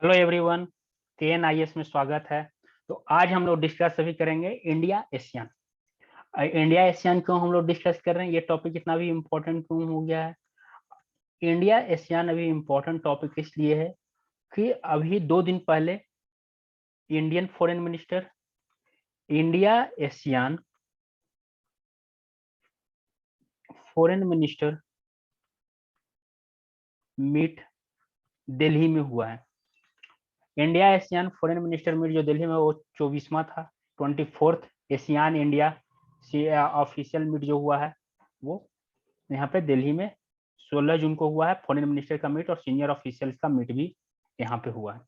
Hello everyone, KNIS में स्वागत है। तो आज हम लोग डिस्कस अभी करेंगे इंडिया एशियान। इंडिया एशियान क्यों हम लोग डिस्कस कर रहे हैं, ये टॉपिक इतना भी इम्पोर्टेंट क्यों हो गया है। इंडिया एशियान अभी इम्पोर्टेंट टॉपिक इसलिए है कि अभी 2 दिन पहले Indian foreign minister India ASEAN foreign minister meet Delhi में हुआ है। India ASEAN foreign minister meet जो दिल्ली में वो 24वां था, 24th ASEAN India official meet जो हुआ है वो यहाँ पे दिल्ली में 16 जून को हुआ है। फॉरेन मिनिस्टर का मीट और सीनियर ऑफिशियल्स का मीट भी यहाँ पे हुआ है।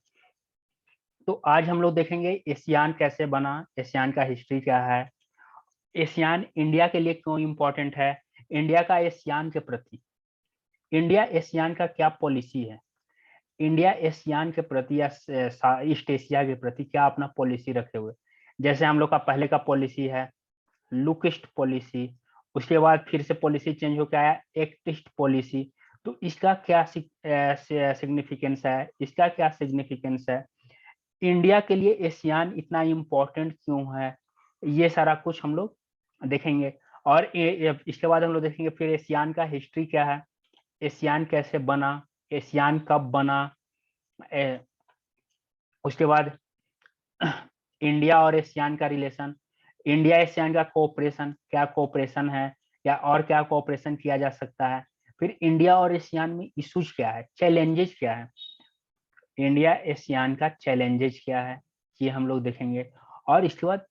तो आज हम लोग देखेंगे एशियान कैसे बना, एशियान का हिस्ट्री क्या है, एशियान इंडिया के लिए क्यों इम्पोर्टेंट है, इंडिया का एशियान के प्रति, इंडिया एशियान का क्या पॉलिसी है, इंडिया एशियान के प्रति या ईस्ट एशिया के प्रति क्या अपना पॉलिसी रखे हुए। जैसे हम लोग का पहले का पॉलिसी है लुक ईस्ट पॉलिसी, उसके बाद फिर से पॉलिसी चेंज होकर आया एक्ट ईस्ट पॉलिसी। तो इसका क्या सिग्निफिकेंस है, इसका क्या सिग्निफिकेंस है, इंडिया के लिए एशियान इतना इम्पोर्टेंट क्यों है, ये सारा कुछ हम लोग देखेंगे। और इसके बाद हम लोग देखेंगे फिर एशियान का हिस्ट्री क्या है, एशियान कैसे बना, एशियान कब बना, उसके बाद इंडिया और एशियान का रिलेशन, इंडिया एशियान का कोऑपरेशन, क्या कोऑपरेशन है या और क्या कोऑपरेशन किया जा सकता है, फिर इंडिया और एशियान में इश्यूज क्या है, चैलेंजेस क्या है, इंडिया एशियान का चैलेंजेस क्या है, ये हम लोग देखेंगे। और इसके बाद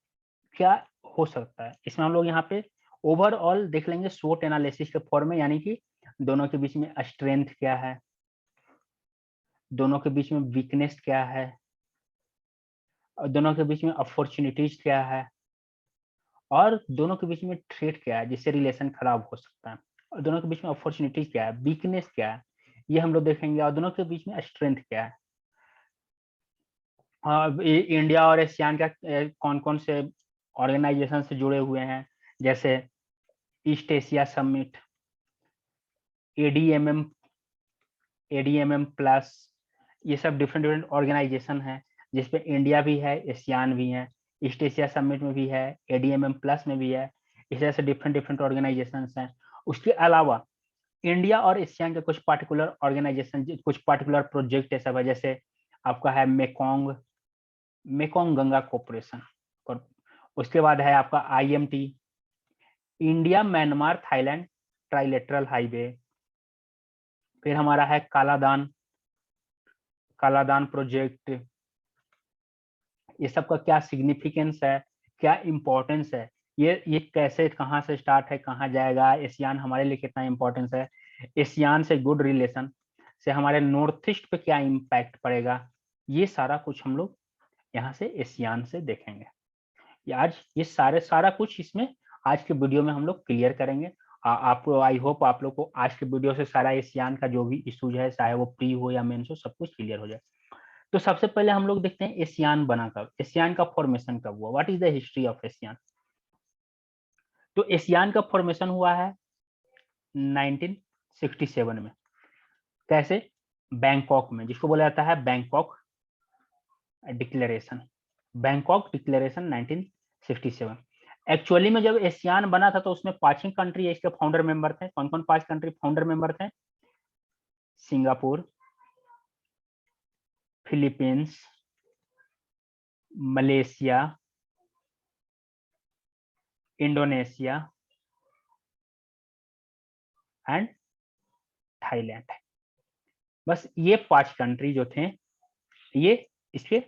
क्या हो सकता है, इसमें हम लोग यहाँ पे ओवरऑल देख लेंगे स्वोट एनालिसिस के फॉर्म में, यानी कि दोनों के बीच में स्ट्रेंथ क्या है, दोनों के बीच में वीकनेस क्या है, और दोनों के बीच में अपॉर्चुनिटीज क्या है, और दोनों के बीच में थ्रेट क्या है जिससे रिलेशन खराब हो सकता है, और दोनों के बीच में अपॉर्चुनिटीज क्या है, वीकनेस क्या है, ये हम लोग देखेंगे, और दोनों के बीच में स्ट्रेंथ क्या है। इंडिया और एशियान का कौन कौन से ऑर्गेनाइजेशन से जुड़े हुए हैं, जैसे east Asia summit, ADMM, ADMM plus, ये सब डिफरेंट डिफरेंट ऑर्गेनाइजेशन है जिसपे इंडिया भी है, एशियान भी है, ईस्ट एशिया समिट में भी है, एडीएमएम प्लस में भी है। इस तरह से डिफरेंट डिफरेंट ऑर्गेनाइजेशन हैं। उसके अलावा इंडिया और एशियान के कुछ पार्टिकुलर ऑर्गेनाइजेशन, कुछ पार्टिकुलर प्रोजेक्ट है सब है, जैसे आपका है मेकोंग, मेकोंग गंगा कोऑपरेशन, और उसके बाद है आपका IMT, India Myanmar Thailand trilateral highway, फिर हमारा है कालादान, कालादान प्रोजेक्ट। ये सब का क्या सिग्निफिकेंस है, क्या इम्पोर्टेंस है, ये कैसे कहाँ से स्टार्ट है कहाँ जाएगा, एशियान हमारे लिए कितना इम्पोर्टेंस है, एशियान से गुड रिलेशन से हमारे नॉर्थ ईस्ट पे क्या इम्पैक्ट पड़ेगा, ये सारा कुछ हम लोग यहाँ से एशियान से देखेंगे। आज ये सारा कुछ इसमें आज के वीडियो में हम लोग क्लियर करेंगे। आपको आई होप आप लोग को आज के वीडियो से सारा एशियान का जो भी इशूज है, चाहे वो प्री हो या मेंस हो, सब कुछ क्लियर हो जाए। तो सबसे पहले हम लोग देखते हैं एशियान बना कब, एशियान का फॉर्मेशन कब हुआ, what is the history of ASEAN. तो एशियान का फॉर्मेशन हुआ है 1967 में। कैसे? बैंकॉक में, जिसको बोला जाता है Bangkok declaration, Bangkok declaration 1967। Actually में जब एशियान बना था तो उसमें 5 ही कंट्री इसके फाउंडर मेंबर थे। कौन कौन 5 कंट्री फाउंडर मेंबर थे? Singapore, Philippines, Malaysia, Indonesia and Thailand. बस ये 5 कंट्री जो थे ये इसके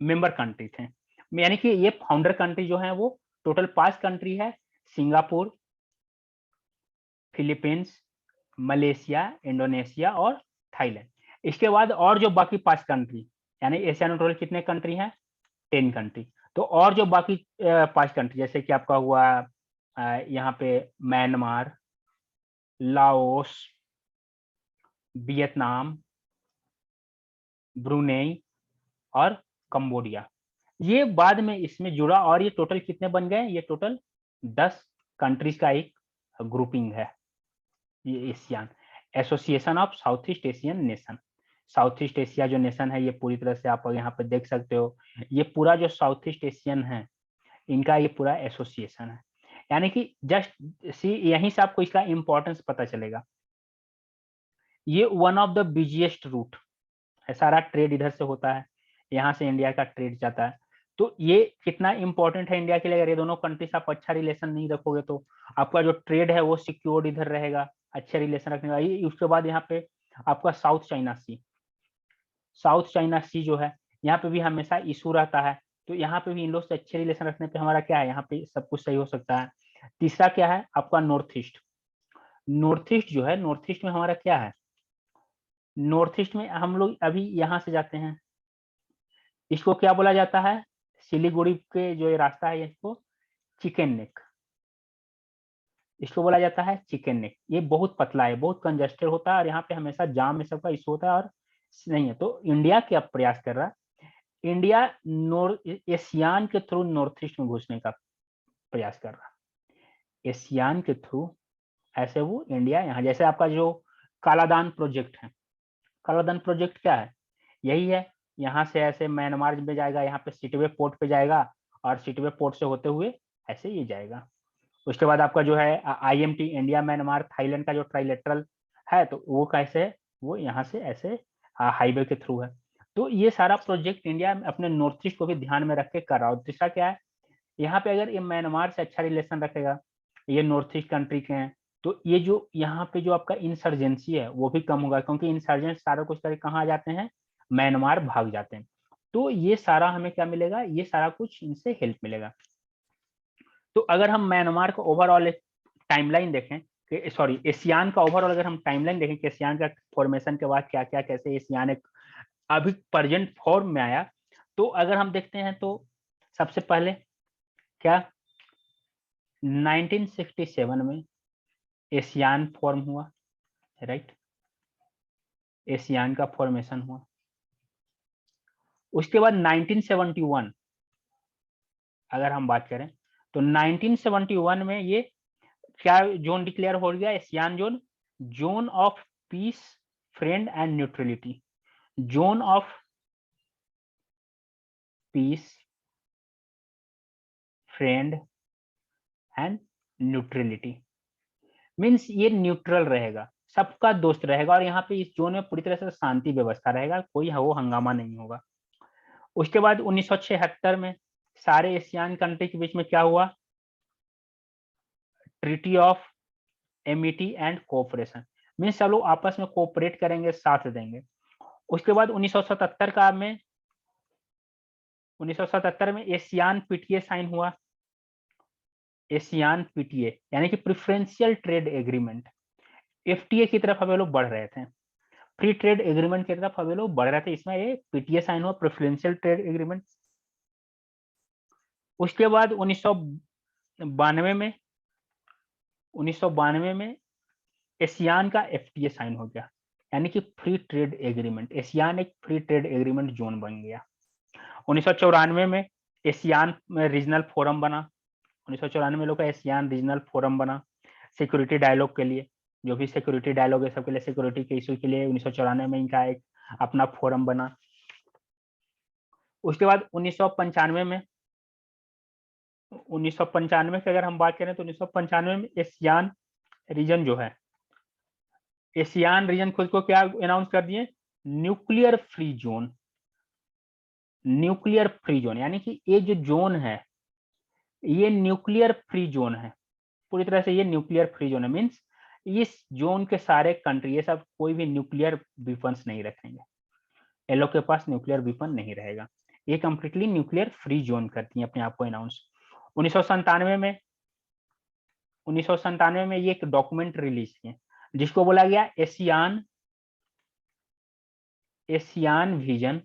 मेंबर कंट्री थे, यानी कि ये फाउंडर कंट्री जो है वो टोटल 5 कंट्री है, सिंगापुर, फिलीपींस, मलेशिया, इंडोनेशिया और थाईलैंड। इसके बाद और जो बाकी 5 कंट्री, यानी एशिया में टोटल कितने कंट्री हैं? 10 कंट्री। तो और जो बाकी 5 कंट्री, जैसे कि आपका हुआ यहाँ पे म्यांमार, लाओस, वियतनाम, ब्रुनेई और कंबोडिया, ये बाद में इसमें जुड़ा, और ये टोटल कितने बन गए? ये टोटल 10 कंट्रीज का एक ग्रुपिंग है, ये ASEAN, association of south east Asian nation. South east Asia जो नेशन है, ये पूरी तरह से आप यहाँ पे देख सकते हो, ये पूरा जो साउथ ईस्ट एशियन है, इनका ये पूरा एसोसिएशन है। यानी कि जस्ट सी, यहीं से आपको इसका इंपॉर्टेंस पता चलेगा। ये one of the busiest route है, सारा ट्रेड इधर से होता है, यहाँ से इंडिया का ट्रेड जाता है। तो ये कितना इंपॉर्टेंट है इंडिया के लिए। अगर ये दोनों कंट्री से आप अच्छा रिलेशन नहीं रखोगे तो आपका जो ट्रेड है वो सिक्योर्ड इधर रहेगा, अच्छे रिलेशन रखने का। उसके बाद यहाँ पे आपका साउथ चाइना सी, साउथ चाइना सी जो है, यहाँ पे भी हमेशा इशू रहता है। तो यहाँ पे भी इन लोग से अच्छे रिलेशन रखने पे हमारा क्या है, यहाँ पे सब कुछ सही हो सकता है। तीसरा क्या है आपका नॉर्थ ईस्ट। नॉर्थ ईस्ट जो है, नॉर्थ ईस्ट में हमारा क्या है, नॉर्थ ईस्ट में हम लोग अभी यहाँ से जाते हैं, इसको क्या बोला जाता है, सिलीगुड़ी के जो ये रास्ता है इसको चिकन नेक, इसको बोला जाता है चिकन नेक। ये बहुत पतला है, बहुत कंजेस्टेड होता है और यहाँ पे हमेशा जाम में सबका इशू होता है और नहीं है। तो इंडिया क्या प्रयास कर रहा है, इंडिया नॉर्थ एशियान के थ्रू नॉर्थ ईस्ट में घुसने का प्रयास कर रहा है, एशियान के थ्रू। ऐसे वो इंडिया यहाँ, जैसे आपका जो कालादान प्रोजेक्ट है, कालादान प्रोजेक्ट क्या है, यही है, यहाँ से ऐसे म्यांमार में जाएगा, यहाँ पे सिटवे पोर्ट पे जाएगा और सिटवे पोर्ट से होते हुए ऐसे ये जाएगा। उसके बाद आपका जो है IMT, इंडिया म्यांमार थाईलैंड का जो ट्राइलेटरल है, तो वो कैसे है, वो यहाँ से ऐसे हाईवे के थ्रू है। तो ये सारा प्रोजेक्ट इंडिया अपने नॉर्थ ईस्ट को भी ध्यान में रख के कर रहा है। तीसरा क्या है, यहाँ पे अगर ये म्यांमार से अच्छा रिलेशन रखेगा, ये नॉर्थ ईस्ट कंट्री के हैं, तो ये जो यहाँ पे जो आपका इंसर्जेंसी है वो भी कम होगा, क्योंकि इंसर्जेंट सारा कुछ करके कहाँ आ जाते हैं, म्यांमार भाग जाते हैं। तो ये सारा हमें क्या मिलेगा, ये सारा कुछ इनसे हेल्प मिलेगा। तो अगर हम म्यांमार का ओवरऑल एक टाइमलाइन देखें, सॉरी एशियान का ओवरऑल अगर हम टाइमलाइन देखें कि एशियान का फॉर्मेशन के बाद क्या क्या कैसे एशियान एक अभी प्रेजेंट फॉर्म में आया, तो अगर हम देखते हैं तो सबसे पहले क्या 1967 में एशियान फॉर्म हुआ, राइट, एशियान का फॉर्मेशन हुआ। उसके बाद 1971 अगर हम बात करें तो 1971 में ये क्या जोन डिक्लेयर हो गया, ASEAN zone, zone of peace, friend and neutrality, zone of peace, friend and neutrality. Means ये न्यूट्रल रहेगा, सबका दोस्त रहेगा और यहाँ पे इस जोन में पूरी तरह से शांति व्यवस्था रहेगा, कोई वो हंगामा नहीं होगा। उसके बाद 1976 में सारे एशियान कंट्री के बीच में क्या हुआ, treaty of Amity and cooperation, means सब लोग आपस में कोऑपरेट करेंगे, साथ देंगे। उसके बाद 1977 में एशियान पीटीए साइन हुआ, एशियान पीटीए यानी कि प्रिफरेंशियल ट्रेड एग्रीमेंट। एफटीए की तरफ अब लोग बढ़ रहे थे, फ्री ट्रेड एग्रीमेंट की तरफ अब लोग बढ़ रहे थे, इसमें ये पीटीए साइन हुआ, प्रेफरेंशियल ट्रेड एग्रीमेंट। उसके बाद 1992 में एशियान का एफटीए साइन हो गया, यानी कि फ्री ट्रेड एग्रीमेंट, एशियान एक फ्री ट्रेड एग्रीमेंट जोन बन गया। 1994 में एशियान रीजनल फोरम बना, 1994 में लोग का एशियान रीजनल फोरम बना सिक्योरिटी डायलॉग के लिए, जो भी सिक्योरिटी डायलॉग है सबके लिए, सिक्योरिटी के इशू के लिए 1994 में इनका एक अपना फोरम बना। उसके बाद 1995 की अगर हम बात करें तो 1995 में एशियान रीजन जो है, एशियान रीजन खुद को क्या अनाउंस कर दिए, nuclear free zone, nuclear free zone, यानी कि ये जो जोन है ये न्यूक्लियर फ्री जोन है, पूरी तरह से ये न्यूक्लियर फ्री जोन है। मींस इस जोन के सारे कंट्री ये सब कोई भी न्यूक्लियर वेपन्स नहीं रखेंगे, ये लोग के पास न्यूक्लियर वेपन नहीं रहेगा, ये कंप्लीटली न्यूक्लियर फ्री जोन करती है अपने आप को अनाउंस। 1997 में ये एक डॉक्यूमेंट रिलीज किए जिसको बोला गया एशियान विजन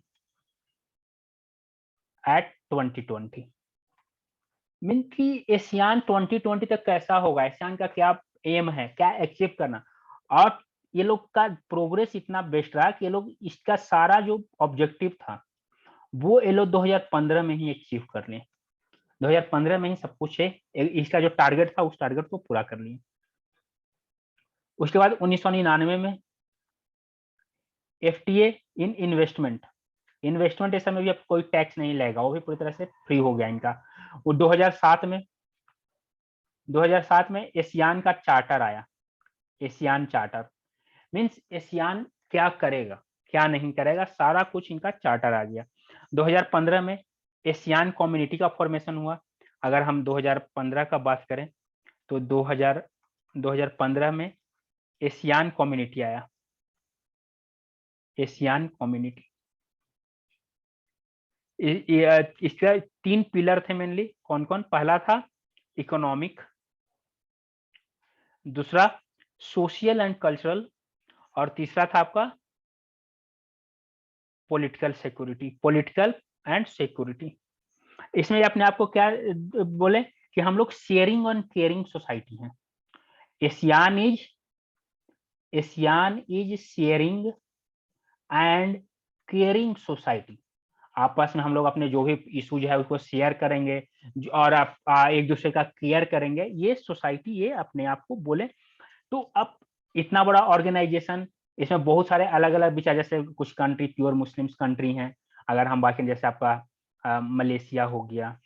एट 2020। मीन कि एशियान 2020 तक कैसा होगा, एशियान का क्या एम है, क्या अचीव करना, और ये लोग का प्रोग्रेस इतना बेस्ट रहा कि ये लोग इसका सारा जो ऑब्जेक्टिव था वो ये लोग 2015 में ही अचीव कर लिए, 2015 में ही सब कुछ है, इसका जो टारगेट था उस टारगेट को पूरा कर लिए। उसके बाद 1999 में FTA इन इन्वेस्टमेंट, इन्वेस्टमेंट इस समय भी अब कोई टैक्स नहीं लगेगा, वो भी पूरी तरह से फ्री हो गया इनका। वो 2007 में एशियान का चार्टर आया, एशियान चार्टर मींस एशियान क्या करेगा क्या नहीं करेगा, सारा कुछ इनका चार्टर आ गया। 2015 में एशियान कम्युनिटी का फॉर्मेशन हुआ। अगर हम 2015 का बात करें तो 2015 में एशियान कम्युनिटी आया, एशियान कम्युनिटी। इसका 3 पिलर थे मेनली, कौन कौन? पहला था इकोनॉमिक, दूसरा सोशल एंड कल्चरल, और तीसरा था आपका political security, political and security. इसमें अपने आप को क्या बोले कि हम लोग शेयरिंग और केयरिंग सोसाइटी हैं। ASEAN is sharing and caring society. आपस में हम लोग अपने जो भी इश्यूज है उसको शेयर करेंगे और आप एक दूसरे का केयर करेंगे, ये सोसाइटी ये अपने आप को बोले। तो अब इतना बड़ा ऑर्गेनाइजेशन, इसमें बहुत सारे अलग अलग विचार, जैसे कुछ कंट्री प्योर मुस्लिम्स कंट्री हैं, अगर हम बात करें जैसे आपका मलेशिया हो गया,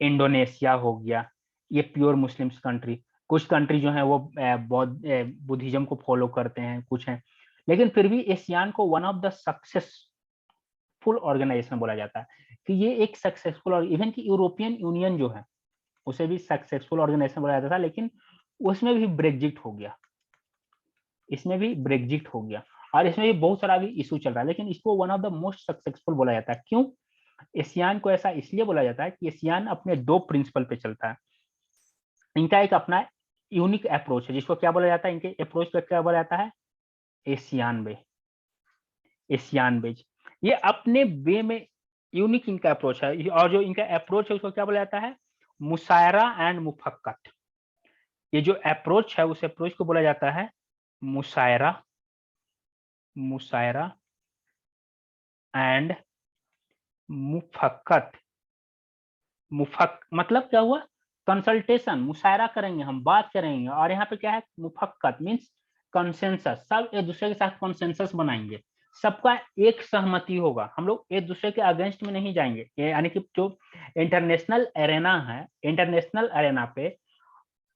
इंडोनेशिया हो गया, ये प्योर मुस्लिम्स कंट्री। कुछ कंट्री जो है वो बुद्धिज्म को फॉलो करते हैं, कुछ हैं, लेकिन फिर भी एशियान को one of the successful organisation बोला जाता है कि ये एक सक्सेसफुल, और इवन की यूरोपियन यूनियन जो है उसे भी सक्सेसफुल ऑर्गेनाइजेशन बोला जाता था, लेकिन उसमें भी ब्रेग्जिट हो गया, इसमें भी ब्रेग्जिट हो गया, और इसमें भी बहुत सारा भी इशू चल रहा है, लेकिन इसको one of the most successful बोला जाता है। क्यों एशियान को ऐसा इसलिए बोला जाता है कि एशियान अपने 2 प्रिंसिपल पे चलता है। इनका एक अपना यूनिक अप्रोच है, जिसको क्या बोला जाता है, इनके अप्रोच को क्या बोला जाता है? एशियान वे, एशियान बेज। ये अपने वे में यूनिक इनका अप्रोच है, और जो इनका अप्रोच है उसको क्या बोला जाता है? मुशायरा एंड मुफक्कत। ये जो अप्रोच है उस अप्रोच को बोला जाता है मुशायरा, मुशायरा एंड मुफक्कत। मतलब क्या हुआ? कंसल्टेशन, मुशायरा करेंगे, हम बात करेंगे, और यहाँ पे क्या है? मुफक्कत मीन्स कंसेंसस, सब एक दूसरे के साथ कंसेंसस बनाएंगे, सबका एक सहमति होगा, हम लोग एक दूसरे के अगेंस्ट में नहीं जाएंगे। यानी कि जो इंटरनेशनल एरेना है, इंटरनेशनल एरेना पे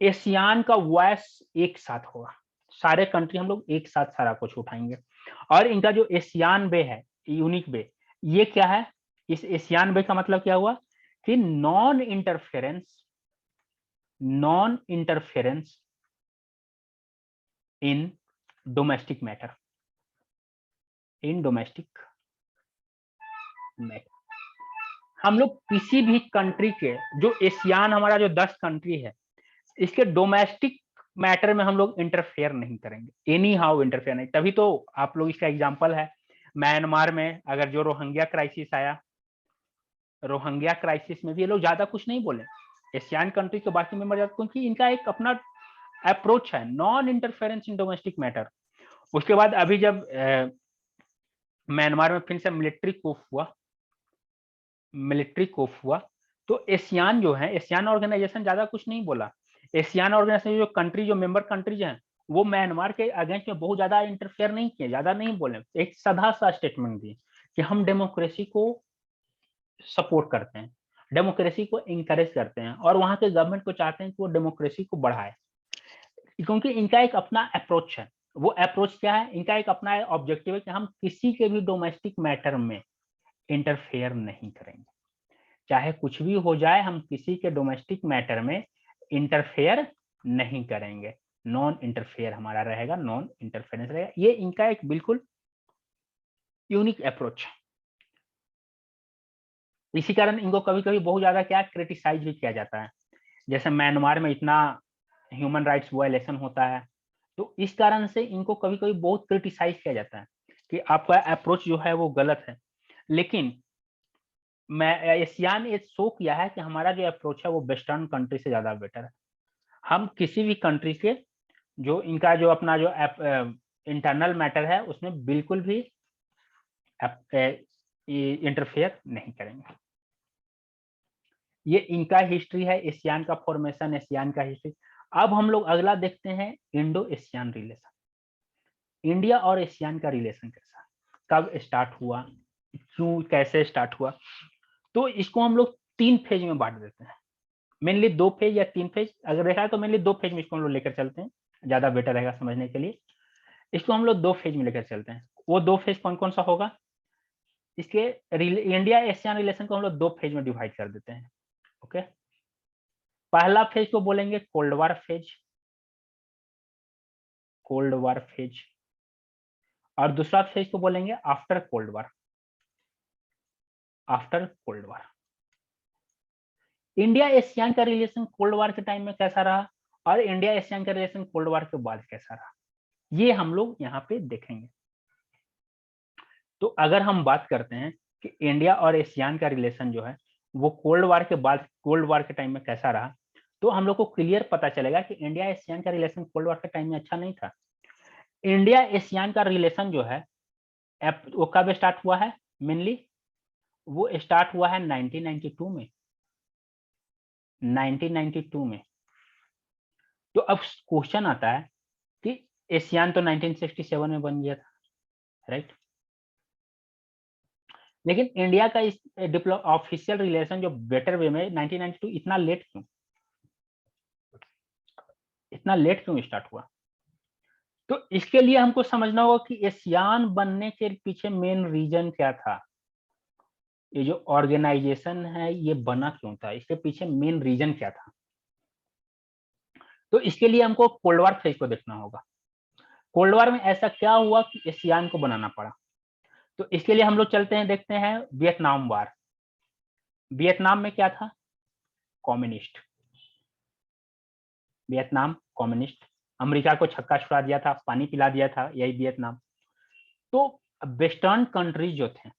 एशियान का वॉइस एक साथ होगा, सारे कंट्री हम लोग एक साथ सारा कुछ उठाएंगे। और इनका जो एशियान वे है, यूनिक वे, ये क्या है? इस एशियान वे का मतलब क्या हुआ कि non interference, non interference in domestic matter, in domestic matter. हम लोग किसी भी कंट्री के, जो एशियान हमारा जो 10 कंट्री है, इसके डोमेस्टिक मैटर में हम लोग इंटरफेयर नहीं करेंगे, एनी हाउ इंटरफेयर नहीं। तभी तो आप लोग, इसका एग्जांपल है म्यांमार में, अगर जो रोहिंग्या क्राइसिस आया, रोहिंग्या क्राइसिस में भी ये लोग ज्यादा कुछ नहीं बोले, एशियान कंट्री के बाकी मेंबर, क्योंकि इनका एक अपना अप्रोच है, non interference in domestic matter. उसके बाद अभी जब म्यांमार में फिर से मिलिट्री कूप हुआ, तो एशियान जो है, एशियान ऑर्गेनाइजेशन ज्यादा कुछ नहीं बोला। एशियान ऑर्गेनाइजेशन जो कंट्री, जो मेंबर कंट्रीज हैं, वो म्यांमार के अगेंस्ट में बहुत ज्यादा इंटरफेयर नहीं किए, ज्यादा नहीं बोले, एक साधा सा स्टेटमेंट दिए कि हम डेमोक्रेसी को सपोर्ट करते हैं, डेमोक्रेसी को इंकरेज करते हैं, और वहां के गवर्नमेंट को चाहते हैं कि वो डेमोक्रेसी को बढ़ाए, क्योंकि इनका एक अपना अप्रोच है। वो अप्रोच क्या है? इनका एक अपना ऑब्जेक्टिव है कि हम किसी के भी डोमेस्टिक मैटर में इंटरफेयर नहीं करेंगे, चाहे कुछ भी हो जाए, हम किसी के डोमेस्टिक मैटर में इंटरफेयर नहीं करेंगे, नॉन इंटरफेयर हमारा रहेगा, नॉन इंटरफेरेंस रहेगा। ये इनका एक बिल्कुल यूनिक अप्रोच है। इसी कारण इनको कभी कभी बहुत ज्यादा क्या क्रिटिसाइज भी किया जाता है, जैसे म्यांमार में इतना ह्यूमन राइट्स वायलेशन होता है, तो इस कारण से इनको कभी कभी बहुत क्रिटिसाइज किया जाता है कि आपका अप्रोच जो है वो गलत है। लेकिन मैं एशियान ये शो किया है कि हमारा जो अप्रोच है वो वेस्टर्न कंट्री से ज्यादा बेटर है। हम किसी भी कंट्री के जो इनका जो अपना जो इंटरनल मैटर है उसमें बिल्कुल भी इंटरफेयर नहीं करेंगे। ये इनका हिस्ट्री है, एशियान का फॉर्मेशन, एशियान का हिस्ट्री। अब हम लोग अगला देखते हैं इंडो एशियान रिलेशन। इंडिया और एशियान का रिलेशन कैसा, कब स्टार्ट हुआ, क्यों, कैसे स्टार्ट हुआ। तो इसको हम लोग 3 फेज में बांट देते हैं, मेनली 2 फेज या 3 फेज, अगर देखा है तो मेनली 2 फेज में इसको हम लोग लेकर चलते हैं, ज्यादा बेटर रहेगा समझने के लिए। इसको हम लोग 2 फेज में लेकर चलते हैं। वो 2 फेज कौन कौन सा होगा, इसके इंडिया एशियन रिलेशन को हम लोग 2 फेज में डिवाइड कर देते हैं। ओके, पहला फेज को बोलेंगे cold war phase, cold war phase, और दूसरा फेज को बोलेंगे after cold war, after cold war. India Asian का रिलेशन कोल्ड वार के टाइम में कैसा रहा और इंडिया एशियन का रिलेशन कोल्ड वार के बाद कैसा रहा, ये हम लोग यहाँ पे देखेंगे। तो अगर हम बात करते हैं कि इंडिया और एशियन का रिलेशन जो है वो कोल्ड वार के बाद, कोल्ड वार के टाइम में कैसा रहा, तो हम लोग को क्लियर पता चलेगा कि इंडिया एशियन का रिलेशन कोल्ड वार के टाइम में अच्छा नहीं था। इंडिया एशियन का रिलेशन जो है वो कब स्टार्ट हुआ है, मेनली वो स्टार्ट हुआ है 1992 में, 1992 में। तो अब क्वेश्चन आता है कि एशियान तो 1967 में बन गया था, राइट, लेकिन इंडिया का इस ऑफिशियल रिलेशन जो बेटर वे में 1992 इतना लेट क्यों, इतना लेट क्यों स्टार्ट हुआ। तो इसके लिए हमको समझना होगा कि एशियान बनने के पीछे मेन रीजन क्या था, ये जो ऑर्गेनाइजेशन है ये बना क्यों था, इसके पीछे मेन रीजन क्या था। तो इसके लिए हमको कोल्ड वार फेज को देखना होगा, कोल्ड वार में ऐसा क्या हुआ कि एशियान को बनाना पड़ा। तो इसके लिए हम लोग चलते हैं, देखते हैं वियतनाम वार। वियतनाम में क्या था, कम्युनिस्ट, वियतनाम कम्युनिस्ट, अमेरिका को छक्का छुड़ा दिया था, पानी पिला दिया था, यही वियतनाम। तो वेस्टर्न कंट्रीज जो थे,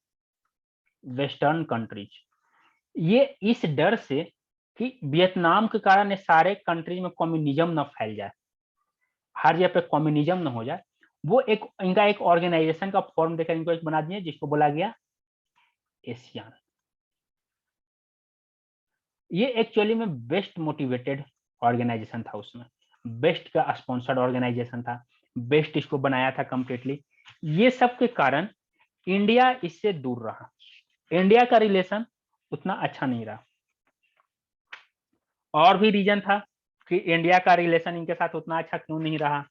वेस्टर्न कंट्रीज, ये इस डर से कि वियतनाम के कारण सारे कंट्रीज में कम्युनिज्म न फैल जाए, हर जगह पे कम्युनिज्म न हो जाए, वो एक इनका एक ऑर्गेनाइजेशन का फॉर्म देकर इनको एक बना दिए जिसको बोला गया एशियान। ये एक्चुअली में बेस्ट मोटिवेटेड ऑर्गेनाइजेशन था, उसमें बेस्ट का स्पॉन्सर्ड ऑर्गेनाइजेशन था, बेस्ट इसको बनाया था कंप्लीटली। ये सब के कारण इंडिया इससे दूर रहा, इंडिया का रिलेशन उतना अच्छा नहीं रहा। और भी रीजन था कि इंडिया का रिलेशन इनके साथ उतना अच्छा क्यों नहीं रहा।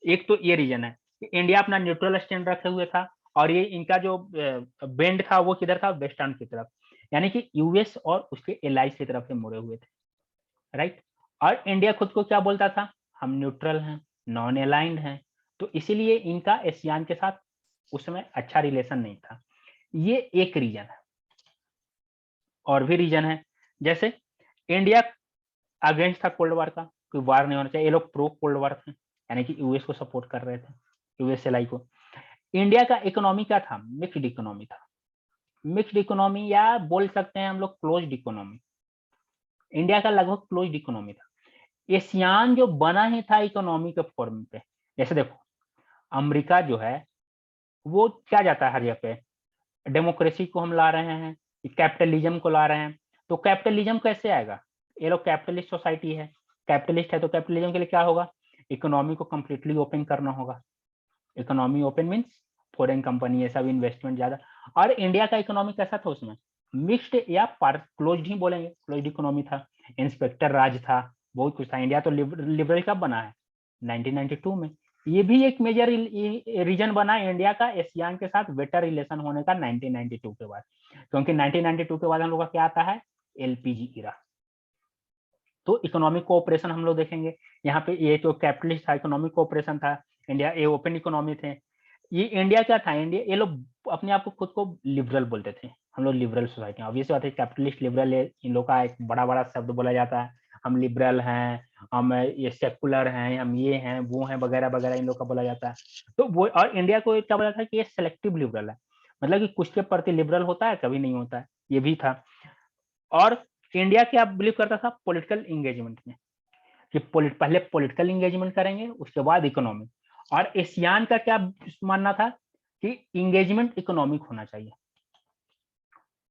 एक तो ये रीजन है कि इंडिया अपना न्यूट्रल स्टैंड रखे हुए था और ये इनका जो बेंड था वो किधर था, वेस्टर्न की तरफ, यानी कि यूएस और उसके एलाइज की तरफ से मुड़े हुए थे, राइट। और इंडिया खुद को क्या बोलता था, हम न्यूट्रल हैं, नॉन अलाइंड हैं, तो इसीलिए इनका एशियान के साथ उस समय अच्छा रिलेशन नहीं था। ये एक रीजन है। और भी रीजन है, जैसे इंडिया अगेंस्ट था कोल्ड वार का, कोई वार नहीं होना चाहिए, ये लोग प्रो कोल्ड वार थे, यानी कि यूएस को सपोर्ट कर रहे थे, यूएस एलाई को। इंडिया का इकोनॉमी क्या था, मिक्स्ड इकोनॉमी था, मिक्स्ड इकोनॉमी या बोल सकते हैं हम लोग क्लोज्ड इकोनॉमी। इंडिया का लगभग क्लोज्ड इकोनॉमी था। एशियान जो बना ही था इकोनॉमी के फॉर्म पे। जैसे देखो अमेरिका जो है वो क्या जाता है हर जगह पे, डेमोक्रेसी को हम ला रहे हैं, कैपिटलिज्म को ला रहे हैं। तो कैपिटलिज्म कैसे आएगा, ये लोग कैपिटलिस्ट सोसाइटी है, कैपिटलिस्ट है, तो कैपिटलिज्म के लिए क्या होगा, इकोनॉमी को कंप्लीटली ओपन करना होगा। Economy open means foreign company ये सब इन्वेस्टमेंट ज्यादा। और इंडिया का इकोनॉमी कैसा था उसमें, मिक्स्ड या क्लोज्ड ही बोलेंगे, क्लोज्ड इकोनॉमी था, इंस्पेक्टर राज था, बहुत कुछ था। इंडिया तो लिबरल कब बना है, 1992 में। ये भी एक मेजर रीजन बना इंडिया का एशियान के साथ बेटर रिलेशन होने का 1992 के बाद, क्योंकि 1992 के बाद हम लोग का क्या आता है, एलपीजी इरा। तो इकोनॉमिक कोऑपरेशन हम लोग देखेंगे, यहाँ पे ये जो कैपिटलिस्ट था इकोनॉमिक कोऑपरेशन था, इंडिया ये ओपन इकोनॉमी थे। ये इंडिया क्या था, इंडिया ये लोग अपने आप को खुद को लिबरल बोलते थे, हम लोग लिबरल सोसाइटी। ऑब्वियस बात है कैपिटलिस्ट लिबरल है, इन लोग का एक बड़ा बड़ा शब्द बोला जाता है, हम लिबरल हैं, हम ये सेकुलर हैं, हम ये हैं वो हैं वगैरह वगैरह इन लोग का बोला जाता है। तो वो और इंडिया को क्या बोला था कि ये सेलेक्टिव लिबरल है, मतलब कि कुछ के प्रति लिबरल होता है कभी नहीं होता है, ये भी था। और इंडिया क्या बिलीव करता था, पॉलिटिकल इंगेजमेंट में, कि पहले पॉलिटिकल इंगेजमेंट करेंगे उसके बाद इकोनॉमिक। और एशियान का क्या मानना था कि इंगेजमेंट इकोनॉमिक होना चाहिए,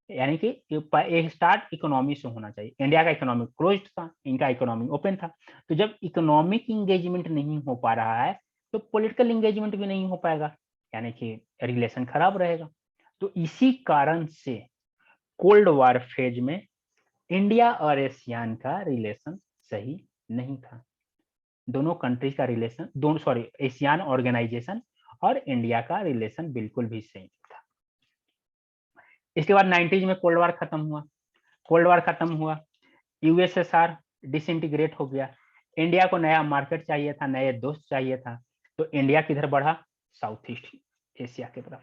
यानी कि स्टार्ट इकोनॉमी से होना चाहिए। इंडिया का इकोनॉमिक क्लोज्ड था, इनका इकोनॉमिक ओपन था। तो जब इकोनॉमिक इंगेजमेंट नहीं हो पा रहा है तो पॉलिटिकल एंगेजमेंट भी नहीं हो पाएगा, यानी कि रिलेशन खराब रहेगा। तो इसी कारण से कोल्ड वॉर फेज में इंडिया और एशियान का रिलेशन सही नहीं था। दोनों कंट्री का रिलेशन, दोनों सॉरी एशियान ऑर्गेनाइजेशन और इंडिया का रिलेशन बिल्कुल भी सही नहीं था। इसके बाद 90s में कोल्ड वॉर खत्म हुआ। कोल्ड वॉर खत्म हुआ, यूएसएसआर डिसइंटीग्रेट हो गया। इंडिया को नया मार्केट चाहिए था, नए दोस्त चाहिए था, तो इंडिया किधर बढ़ा? साउथ ईस्ट एशिया की तरफ।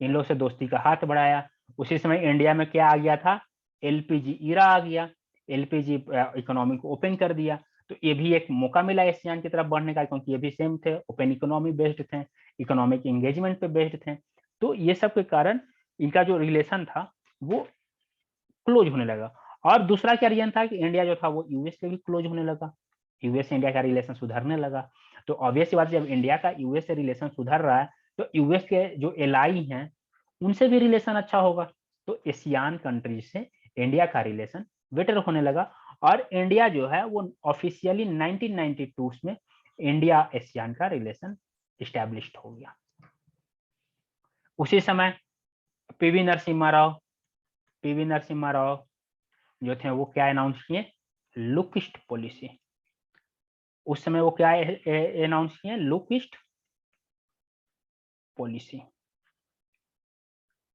इन लोगों से दोस्ती का हाथ बढ़ाया। उसी समय इंडिया में क्या आ गया था? एलपीजी ईरा आ गया। एलपीजी इकोनॉमी को ओपन कर दिया, तो ये भी एक मौका मिला एशियान की तरफ बढ़ने का, क्योंकि ये भी सेम थे, ओपन इकोनॉमी बेस्ड थे, इकोनॉमिक एंगेजमेंट पे बेस्ड थे। तो ये सब के कारण इनका जो रिलेशन था वो क्लोज होने लगा। और दूसरा क्या रीजन था कि इंडिया जो था वो यूएस से भी क्लोज होने लगा, यूएस से इंडिया का रिलेशन सुधरने लगा। तो ऑब्वियस सी बात है, जब इंडिया का यूएस से रिलेशन सुधर रहा है तो यूएस के जो एलाई हैं उनसे भी रिलेशन अच्छा होगा। तो एशियान कंट्री से इंडिया का रिलेशन बेटर होने लगा, और इंडिया जो है वो ऑफिशियली 1992 में इंडिया एशियान का रिलेशन इस्टेब्लिश्ड हो गया। उसी समय पीवी नरसिम्हा राव जो थे वो क्या अनाउंस किए? Look east policy. उस समय वो क्या अनाउंस किए? लुक ईस्ट पॉलिसी,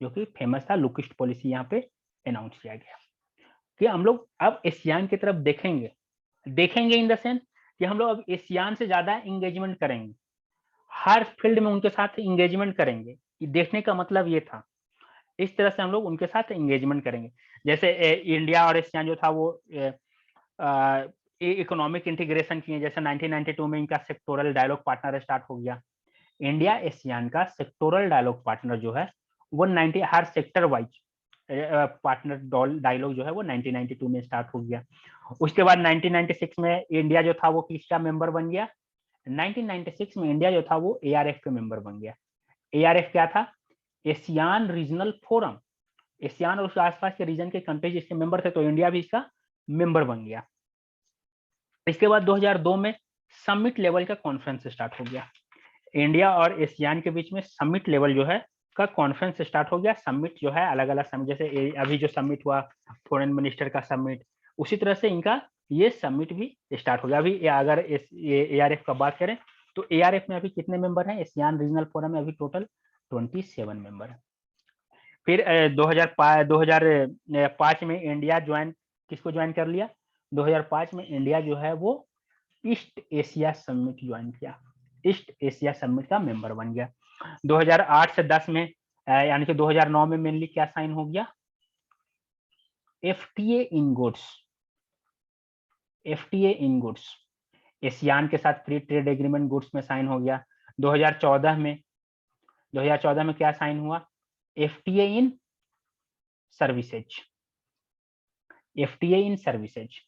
जो कि फेमस था। लुक ईस्ट पॉलिसी यहाँ पे अनाउंस किया गया कि हम लोग अब एशियान की तरफ देखेंगे इन द सेंस कि हम लोग अब एशियान से ज्यादा एंगेजमेंट करेंगे, हर फील्ड में उनके साथ एंगेजमेंट करेंगे। देखने का मतलब ये था, इस तरह से हम लोग उनके साथ एंगेजमेंट करेंगे। जैसे इंडिया और एशियान जो था वो इकोनॉमिक इंटीग्रेशन किए। जैसे 1992 में इनका सेक्टोरल डायलॉग पार्टनर स्टार्ट हो गया। इंडिया एशियान का सेक्टोरल डायलॉग पार्टनर जो है वो 90 हर सेक्टर वाइज पार्टनर डायलॉग जो है वो 1992 में स्टार्ट हो गया। उसके बाद 1996 में इंडिया जो था वो किसका मेंबर बन गया? 1996 में इंडिया जो था वो एआरएफ का मेंबर बन गया। एआरएफ क्या था? ASEAN Regional forum. एशियान और उसके आसपास के रीजन के कंट्रीज इसके मेंबर थे, तो इंडिया भी इसका मेंबर बन गया। इसके बाद 2002 में समिट लेवल का कॉन्फ्रेंस स्टार्ट हो गया। इंडिया और एशियान के बीच में समिट लेवल जो है का कॉन्फ्रेंस स्टार्ट हो गया। समिट जो है अलग अलग समिट, जैसे अभी जो समिट हुआ फॉरेन मिनिस्टर का समिट, उसी तरह से इनका ये समिट भी स्टार्ट हो गया। अभी अगर एआरएफ का बात करें तो एआरएफ में अभी कितने मेंबर हैं? एशियान रीजनल फोरम में अभी टोटल 27 मेंबर है। फिर 2005 में इंडिया किसको ज्वाइन कर लिया? 2005 में इंडिया जो है वो ईस्ट एशिया समिट ज्वाइन किया, ईस्ट एशिया समिट का मेंबर बन गया। 2008 से 10 में यानी कि 2009 में मेनली क्या साइन हो गया? एफटीए इन गुड्स। एफटीए इन गुड्स एशियान के साथ फ्री ट्रेड एग्रीमेंट गुड्स में साइन हो गया। 2014 में क्या साइन हुआ? एफटीए इन सर्विसेज। एफटीए इन सर्विसेज।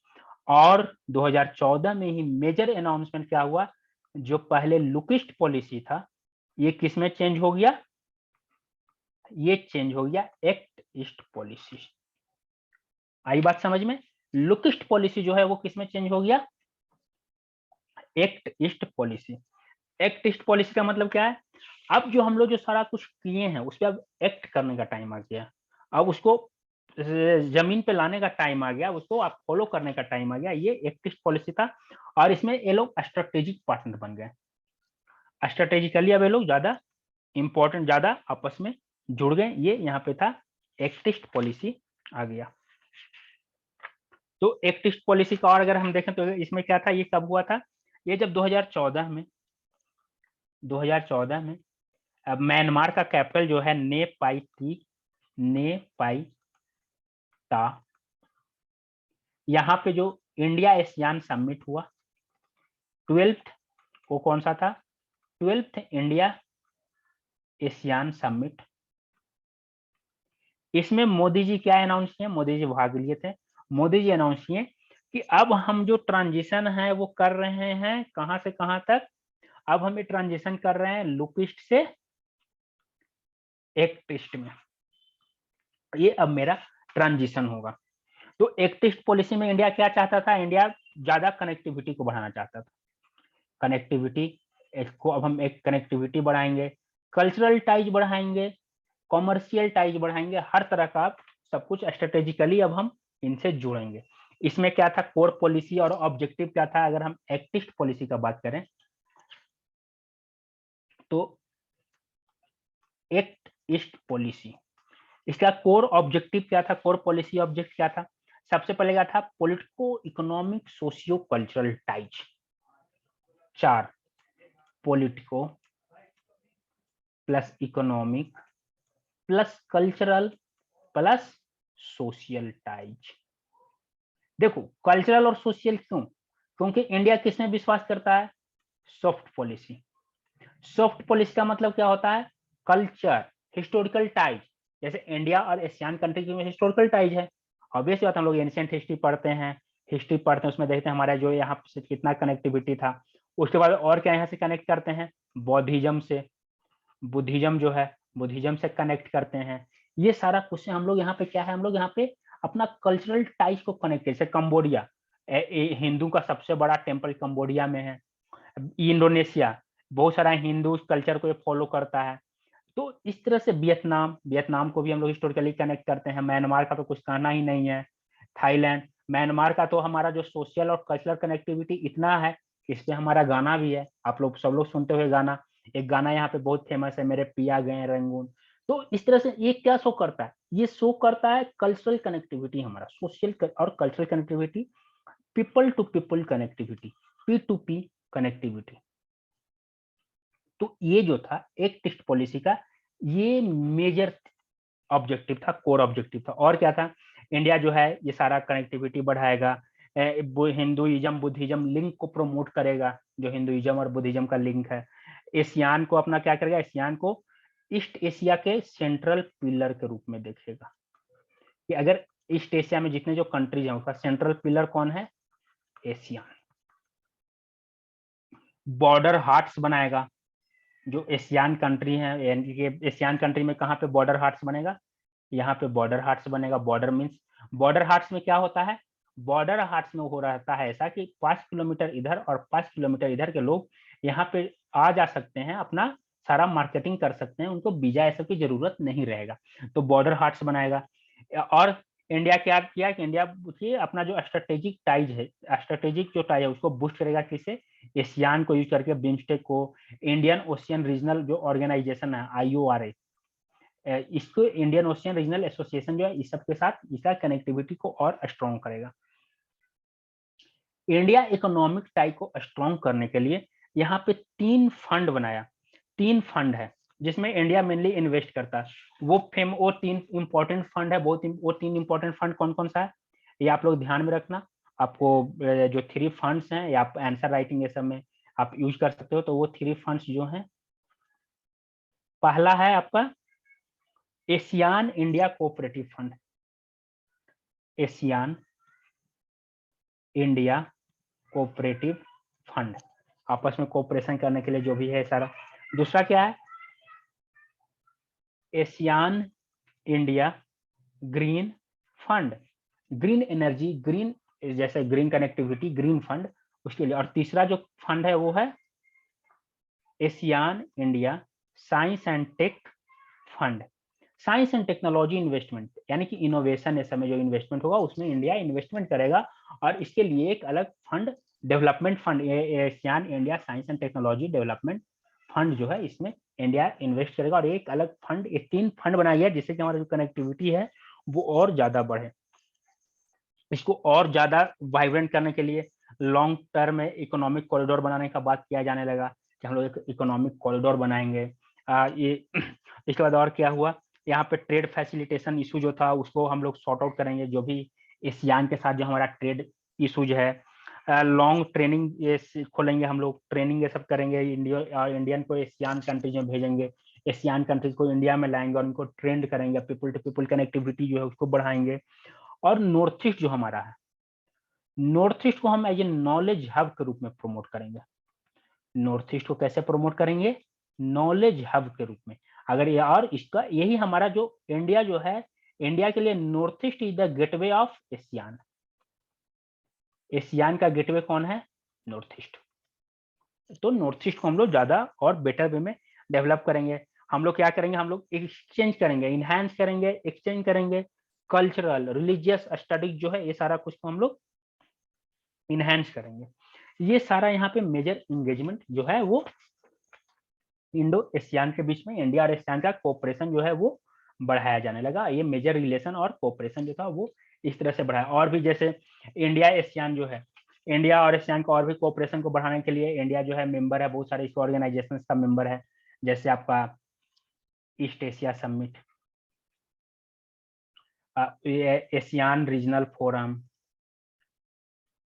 और 2014 में ही मेजर अनाउंसमेंट क्या हुआ? जो पहले लुक ईस्ट पॉलिसी था ये किस में चेंज हो गया? ये चेंज हो गया एक्ट ईस्ट पॉलिसी। आई बात समझ में? लुक ईस्ट पॉलिसी जो है वो किस में चेंज हो गया? Act east policy. Act east policy का मतलब क्या है? अब जो हम लोग जो सारा कुछ किए हैं उस पर अब एक्ट करने का टाइम आ गया। अब उसको जमीन पे लाने का टाइम आ गया, उसको आप फॉलो करने का टाइम आ गया। ये एक्ट ईस्ट पॉलिसी था, और इसमें ये लोग स्ट्रेटेजिक पार्टनर बन गए। स्ट्रेटेजिकली अब ये लोग ज्यादा इंपॉर्टेंट, ज्यादा आपस में जुड़ गए। ये यहाँ पे था एक्ट ईस्ट पॉलिसी आ गया। तो एक्ट ईस्ट पॉलिसी का और अगर हम देखें तो इसमें क्या था? ये कब हुआ था? ये जब 2014 में अब म्यांमार का कैपिटल जो है नेपाइटा, यहाँ पे जो इंडिया एशियान समिट हुआ 12th, वो कौन सा था? 12th India ASEAN summit. इसमें मोदी जी क्या अनाउंस किए? मोदी जी भाग लिए थे। मोदी जी अनाउंस किए कि अब हम जो ट्रांजिशन है वो कर रहे हैं कहां से कहां तक? अब हम ये ट्रांजिशन कर रहे हैं लुक ईस्ट से एक्ट ईस्ट में। ये अब मेरा ट्रांजिशन होगा। तो एक्ट ईस्ट पॉलिसी में इंडिया क्या चाहता था? इंडिया ज्यादा कनेक्टिविटी को बढ़ाना चाहता था। कनेक्टिविटी इसको अब हम एक कनेक्टिविटी बढ़ाएंगे, कल्चरल टाइज बढ़ाएंगे, कॉमर्शियल टाइज बढ़ाएंगे, हर तरह का सब कुछ स्ट्रेटेजिकली अब हम इनसे जुड़ेंगे। इसमें क्या था कोर पॉलिसी और ऑब्जेक्टिव क्या था? अगर हम एक्ट ईस्ट पॉलिसी का बात करें तो एक्ट ईस्ट पॉलिसी, इसका कोर ऑब्जेक्टिव क्या था? कोर पॉलिसी ऑब्जेक्ट क्या था? सबसे पहले क्या था? Politico economic socio cultural ties, 4 politico plus economic plus cultural plus social ties. देखो कल्चरल और सोशल क्यों? क्योंकि इंडिया किसमें विश्वास करता है? Soft policy. सॉफ्ट पॉलिसी का मतलब क्या होता है? Culture, historical ties. जैसे इंडिया और एशियन कंट्री में हिस्टोरिकल टाइज है, ऑब्वियस बात, हम लोग एंशिएंट हिस्ट्री पढ़ते हैं, उसमें देखते हैं हमारा जो यहाँ से कितना कनेक्टिविटी था। उसके बाद और क्या यहाँ से कनेक्ट करते हैं? बौद्धिज्म से, बुद्धिज्म जो है बुद्धिज्म से कनेक्ट करते हैं। ये सारा क्वेश्चन हम लोग यहाँ पे क्या है, हम लोग यहाँ पे अपना कल्चरल टाइज को कनेक्ट, जैसे कंबोडिया, हिंदू का सबसे बड़ा टेम्पल कंबोडिया में है। इंडोनेशिया बहुत सारा हिंदू कल्चर को ये फॉलो करता है। तो इस तरह से वियतनाम को भी हम लोग हिस्टोरिकली कनेक्ट करते हैं। म्यांमार का तो कुछ कहना ही नहीं है। थाईलैंड, म्यांमार का तो हमारा जो सोशल और कल्चरल कनेक्टिविटी इतना है, इस पे हमारा गाना भी है, आप लोग सब लोग सुनते हुए गाना, एक गाना यहाँ पे बहुत फेमस है, मेरे पिया गए रंगून। तो इस तरह से ये क्या शो करता है? ये शो करता है कल्चरल कनेक्टिविटी, हमारा सोशल और cultural connectivity, people to people connectivity, P2P connectivity. तो ये जो था एक टेस्ट पॉलिसी का ये मेजर ऑब्जेक्टिव था, कोर ऑब्जेक्टिव था। और क्या था? इंडिया जो है ये सारा कनेक्टिविटी बढ़ाएगा, हिंदुइज्म बुद्धिज्म लिंक को प्रमोट करेगा, जो हिंदुइज्म और बुद्धिज्म का लिंक है। एशियान को अपना क्या करेगा? एशियान को ईस्ट एशिया के सेंट्रल पिलर के रूप में देखेगा, कि अगर ईस्ट एशिया में जितने जो कंट्रीज हैं उसका सेंट्रल पिलर कौन है? एशियान। बॉर्डर हार्ट्स बनाएगा, जो एशियान कंट्री है, यानी कि एशियान कंट्री में कहाँ पे बॉर्डर हार्ट्स बनेगा? यहाँ पे बॉर्डर हार्ट्स बनेगा। बॉर्डर मीन्स, बॉर्डर हार्ट्स में क्या होता है? बॉर्डर हार्ट्स में हो रहता है ऐसा कि 5 किलोमीटर इधर और 5 किलोमीटर इधर के लोग यहाँ पे आ जा सकते हैं, अपना सारा मार्केटिंग कर सकते हैं, उनको वीजा ऐसा की जरूरत नहीं रहेगा। तो बॉर्डर हार्ट्स बनाएगा। और इंडिया क्या किया कि इंडिया की अपना जो स्ट्रेटेजिक टाइज है, स्ट्रेटेजिक जो टाइज है उसको बूस्ट करेगा, किसे? एशियान को यूज करके, बिम्स्टेक को, इंडियन ओशियन रीजनल जो ऑर्गेनाइजेशन है IORA, इसको इंडियन ओशियन रीजनल एसोसिएशन जो है, इस सब के साथ इसका कनेक्टिविटी को और स्ट्रॉन्ग करेगा। इंडिया इकोनॉमिक टाई को स्ट्रॉन्ग करने के लिए यहाँ पे 3 फंड बनाया। 3 फंड है जिसमें इंडिया मेनली इन्वेस्ट करता है। वो 3 इंपॉर्टेंट फंड है, वो 3 इंपॉर्टेंट फंड कौन कौन सा है ये आप लोग ध्यान में रखना। आपको जो 3 फंड्स हैं, या आप आंसर राइटिंग ये सब में आप यूज कर सकते हो। तो वो 3 फंड्स जो हैं, पहला है आपका ASEAN India cooperative fund, ASEAN India cooperative fund, आपस में कोऑपरेशन करने के लिए जो भी है सारा। दूसरा क्या है? ASEAN India green fund, green energy, green जैसे ग्रीन कनेक्टिविटी, ग्रीन फंड उसके लिए। और तीसरा जो फंड है वो है ASEAN India science and tech fund, science and technology investment, यानी कि इनोवेशन ऐसे में जो इन्वेस्टमेंट होगा उसमें इंडिया इन्वेस्टमेंट करेगा। और इसके लिए एक अलग fund, development fund, ASEAN India science and technology development fund जो है, इसमें इंडिया इन्वेस्ट करेगा। और एक अलग फंड, ये 3 फंड बनाया गया जिससे कि हमारी जो कनेक्टिविटी है वो और ज्यादा बढ़े। इसको और ज्यादा वाइब्रेंट करने के लिए लॉन्ग टर्म में इकोनॉमिक कॉरिडोर बनाने का बात किया जाने लगा, कि हम लोग एक इकोनॉमिक कॉरिडोर बनाएंगे। ये इसके बाद और क्या हुआ? यहाँ पे ट्रेड फैसिलिटेशन इशू जो था उसको हम लोग सॉर्ट आउट करेंगे, जो भी एशियान के साथ जो हमारा ट्रेड इशूज है। लॉन्ग ट्रेनिंग ये खोलेंगे हम लोग, ट्रेनिंग ये सब करेंगे, इंडियन को एशियान कंट्रीज में भेजेंगे, एशियान कंट्रीज को इंडिया में लाएंगे और उनको ट्रेंड करेंगे, पीपल टू पीपल कनेक्टिविटी जो है उसको बढ़ाएंगे। और नॉर्थ ईस्ट जो हमारा है, नॉर्थ ईस्ट को हम एज ए नॉलेज हब के रूप में प्रमोट करेंगे। नॉर्थ ईस्ट को कैसे प्रमोट करेंगे? नॉलेज हब के रूप में। अगर ये, और इसका यही हमारा जो इंडिया जो है, इंडिया के लिए north east is the gateway of ASEAN. ASEAN का गेटवे कौन है? North east. तो नॉर्थ ईस्ट को हम लोग ज्यादा और बेटर वे में डेवलप करेंगे। हम लोग क्या करेंगे, हम लोग एक्सचेंज करेंगे, इनहेंस करेंगे, एक्सचेंज करेंगे, कल्चरल रिलीजियस स्टडीज जो है ये सारा कुछ को हम लोग इनहेंस करेंगे। ये सारा यहाँ पे मेजर एंगेजमेंट जो है वो इंडो एशियान के बीच में, इंडिया और एशियान का कोऑपरेशन जो है वो बढ़ाया जाने लगा। ये मेजर रिलेशन और कोऑपरेशन जो था वो इस तरह से बढ़ाया। और भी जैसे इंडिया एशियान जो है, इंडिया और एशियान को और भी कोऑपरेशन को बढ़ाने के लिए इंडिया जो है मेंबर है बहुत सारे इस ऑर्गेनाइजेशन का मेंबर है, जैसे आपका East Asia Summit, ASEAN Regional Forum,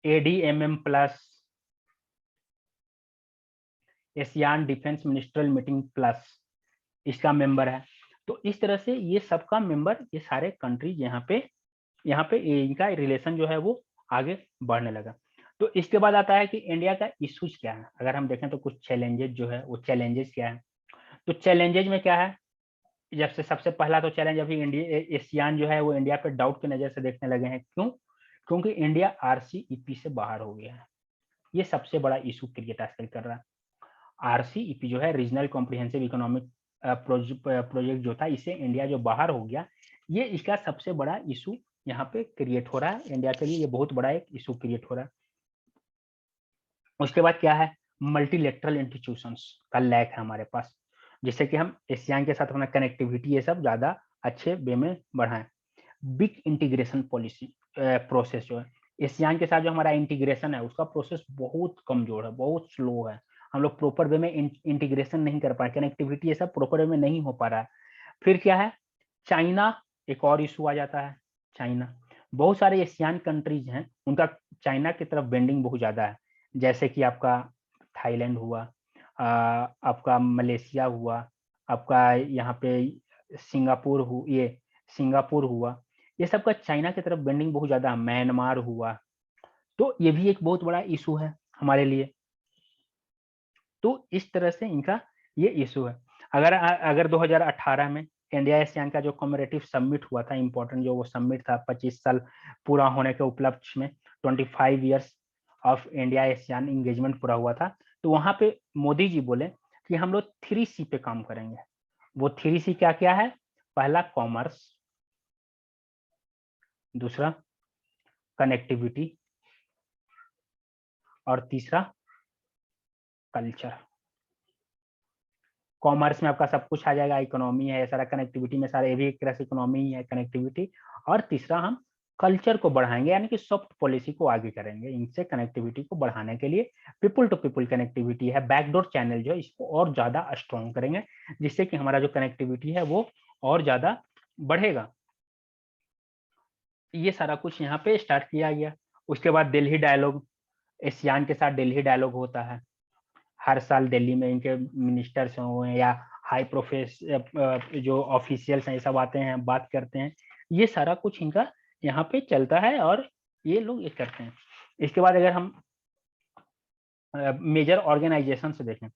ADMM plus, ASEAN defence ministerial meeting plus इसका मेंबर है। तो इस तरह से ये सबका मेंबर, ये सारे कंट्रीज यहाँ पे इनका रिलेशन जो है वो आगे बढ़ने लगा। तो इसके बाद आता है कि इंडिया का इश्यूज क्या है। अगर हम देखें तो कुछ चैलेंजेस जो है वो चैलेंजेस क्या है। तो चैलेंजेस में क्या है, जब से सबसे पहला तो चैलेंज अभी इंडिया एशियान जो है वो इंडिया पे डाउट की नजर से देखने लगे हैं। क्यों? क्योंकि इंडिया RCEP से बाहर हो गया है। ये सबसे बड़ा इशू क्रिएट आजकल कर रहा है। RCEP जो है रीजनल कॉम्प्रिहेंसिव इकोनॉमिक प्रोजेक्ट जो था, इससे इंडिया जो बाहर हो गया, ये इसका सबसे बड़ा इशू यहाँ पे क्रिएट हो रहा है। इंडिया के लिए ये बहुत बड़ा एक इशू क्रिएट हो रहा है। उसके बाद क्या है, मल्टीलेटरल इंस्टीट्यूशंस का लैक है हमारे पास, जिससे कि हम एशियान के साथ अपना कनेक्टिविटी ये सब ज्यादा अच्छे वे में बढ़ाएं। बिग इंटीग्रेशन पॉलिसी प्रोसेस जो है, एशियान के साथ जो हमारा इंटीग्रेशन है उसका प्रोसेस बहुत कमजोर है, बहुत स्लो है। हम लोग प्रॉपर वे में इंटीग्रेशन नहीं कर पाए, कनेक्टिविटी ये सब प्रॉपर वे में नहीं हो पा रहा है। फिर क्या है, चाइना एक और इशू आ जाता है। चाइना, बहुत सारे एशियान कंट्रीज हैं उनका चाइना की तरफ बेंडिंग बहुत ज्यादा है। जैसे कि आपका थाईलैंड हुआ, आपका मलेशिया हुआ, आपका यहाँ पे सिंगापुर हुआ, ये सब का चाइना की तरफ बेंडिंग बहुत ज्यादा है। म्यांमार हुआ, तो ये भी एक बहुत बड़ा इशू है हमारे लिए। तो इस तरह से इनका ये इशू है। अगर 2018 में इंडिया एशियान का जो कॉमरेटिव समिट हुआ था, इंपॉर्टेंट जो वो समिट था 25 साल पूरा होने के उपलक्ष्य में, 25 years of India ASEAN engagement पूरा हुआ था, तो वहां पे मोदी जी बोले कि हम लोग 3C पे काम करेंगे। वो 3C क्या क्या है, पहला कॉमर्स, दूसरा कनेक्टिविटी, और तीसरा कल्चर। कॉमर्स में आपका सब कुछ आ जाएगा, इकोनॉमी है सारा, कनेक्टिविटी में सारा, ये भी एक तरह से इकोनॉमी ही है, कनेक्टिविटी। और तीसरा हम कल्चर को बढ़ाएंगे, यानी कि सॉफ्ट पॉलिसी को आगे करेंगे। इनसे कनेक्टिविटी को बढ़ाने के लिए पीपल टू पीपल कनेक्टिविटी है, बैकडोर चैनल जो है इसको और ज्यादा स्ट्रॉन्ग करेंगे, जिससे कि हमारा जो कनेक्टिविटी है वो और ज्यादा बढ़ेगा। ये सारा कुछ यहाँ पे स्टार्ट किया गया। उसके बाद दिल्ली डायलॉग, एशियान के साथ दिल्ली डायलॉग होता है हर साल। दिल्ली में इनके मिनिस्टर्स हुए या हाई प्रोफेस जो ऑफिशियल्स हैं ये सब आते हैं, बात करते हैं। ये सारा कुछ इनका यहाँ पे चलता है और ये लोग ये करते हैं। इसके बाद अगर हम मेजर ऑर्गेनाइजेशन से देखें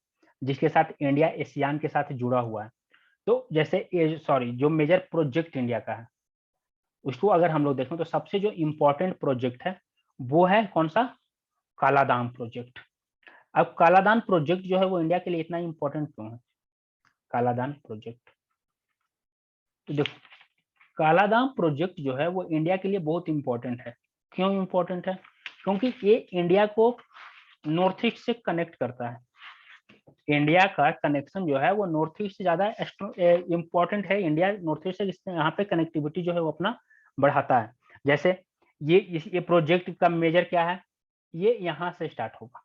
जिसके साथ इंडिया एशियान के साथ जुड़ा हुआ है, तो जैसे जो मेजर प्रोजेक्ट इंडिया का है उसको अगर हम लोग देखें तो सबसे जो इम्पोर्टेंट प्रोजेक्ट है वो है कौन सा, कालादाम प्रोजेक्ट। अब कालादान प्रोजेक्ट जो है वो इंडिया के लिए इतना इंपॉर्टेंट क्यों है, कालादान प्रोजेक्ट? तो देखो, कालादाम प्रोजेक्ट जो है वो इंडिया के लिए बहुत इंपॉर्टेंट है। क्यों इंपॉर्टेंट है? क्योंकि ये इंडिया को नॉर्थ ईस्ट से कनेक्ट करता है। इंडिया का कनेक्शन जो है वो नॉर्थ ईस्ट से ज्यादा इंपॉर्टेंट है। इंडिया नॉर्थ ईस्ट से यहाँ पे कनेक्टिविटी जो है वो अपना बढ़ाता है। जैसे ये प्रोजेक्ट का मेजर क्या है, ये यहाँ से स्टार्ट होगा,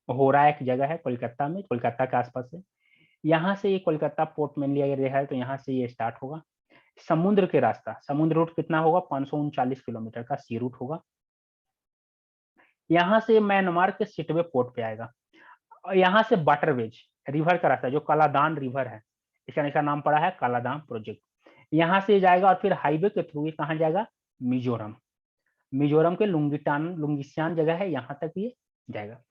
हो रहा है एक जगह है कोलकाता में, कोलकाता के आसपास से। यहाँ से ये कोलकाता पोर्ट मेनली अगर है तो यहाँ से ये स्टार्ट होगा। समुद्र के रास्ता, समुद्र रूट कितना होगा, 539 किलोमीटर का सी रूट होगा। यहाँ से म्यांमार के सिटवे पोर्ट पे आएगा, और यहाँ से वाटरवेज रिवर का रास्ता जो कालादान रिवर है, इसका नाम पड़ा है कालादान प्रोजेक्ट। यहाँ से जाएगा और फिर हाईवे के थ्रू ये कहाँ जाएगा, मिजोरम। मिजोरम के लुंगिस्यान जगह है, यहाँ तक ये जाएगा।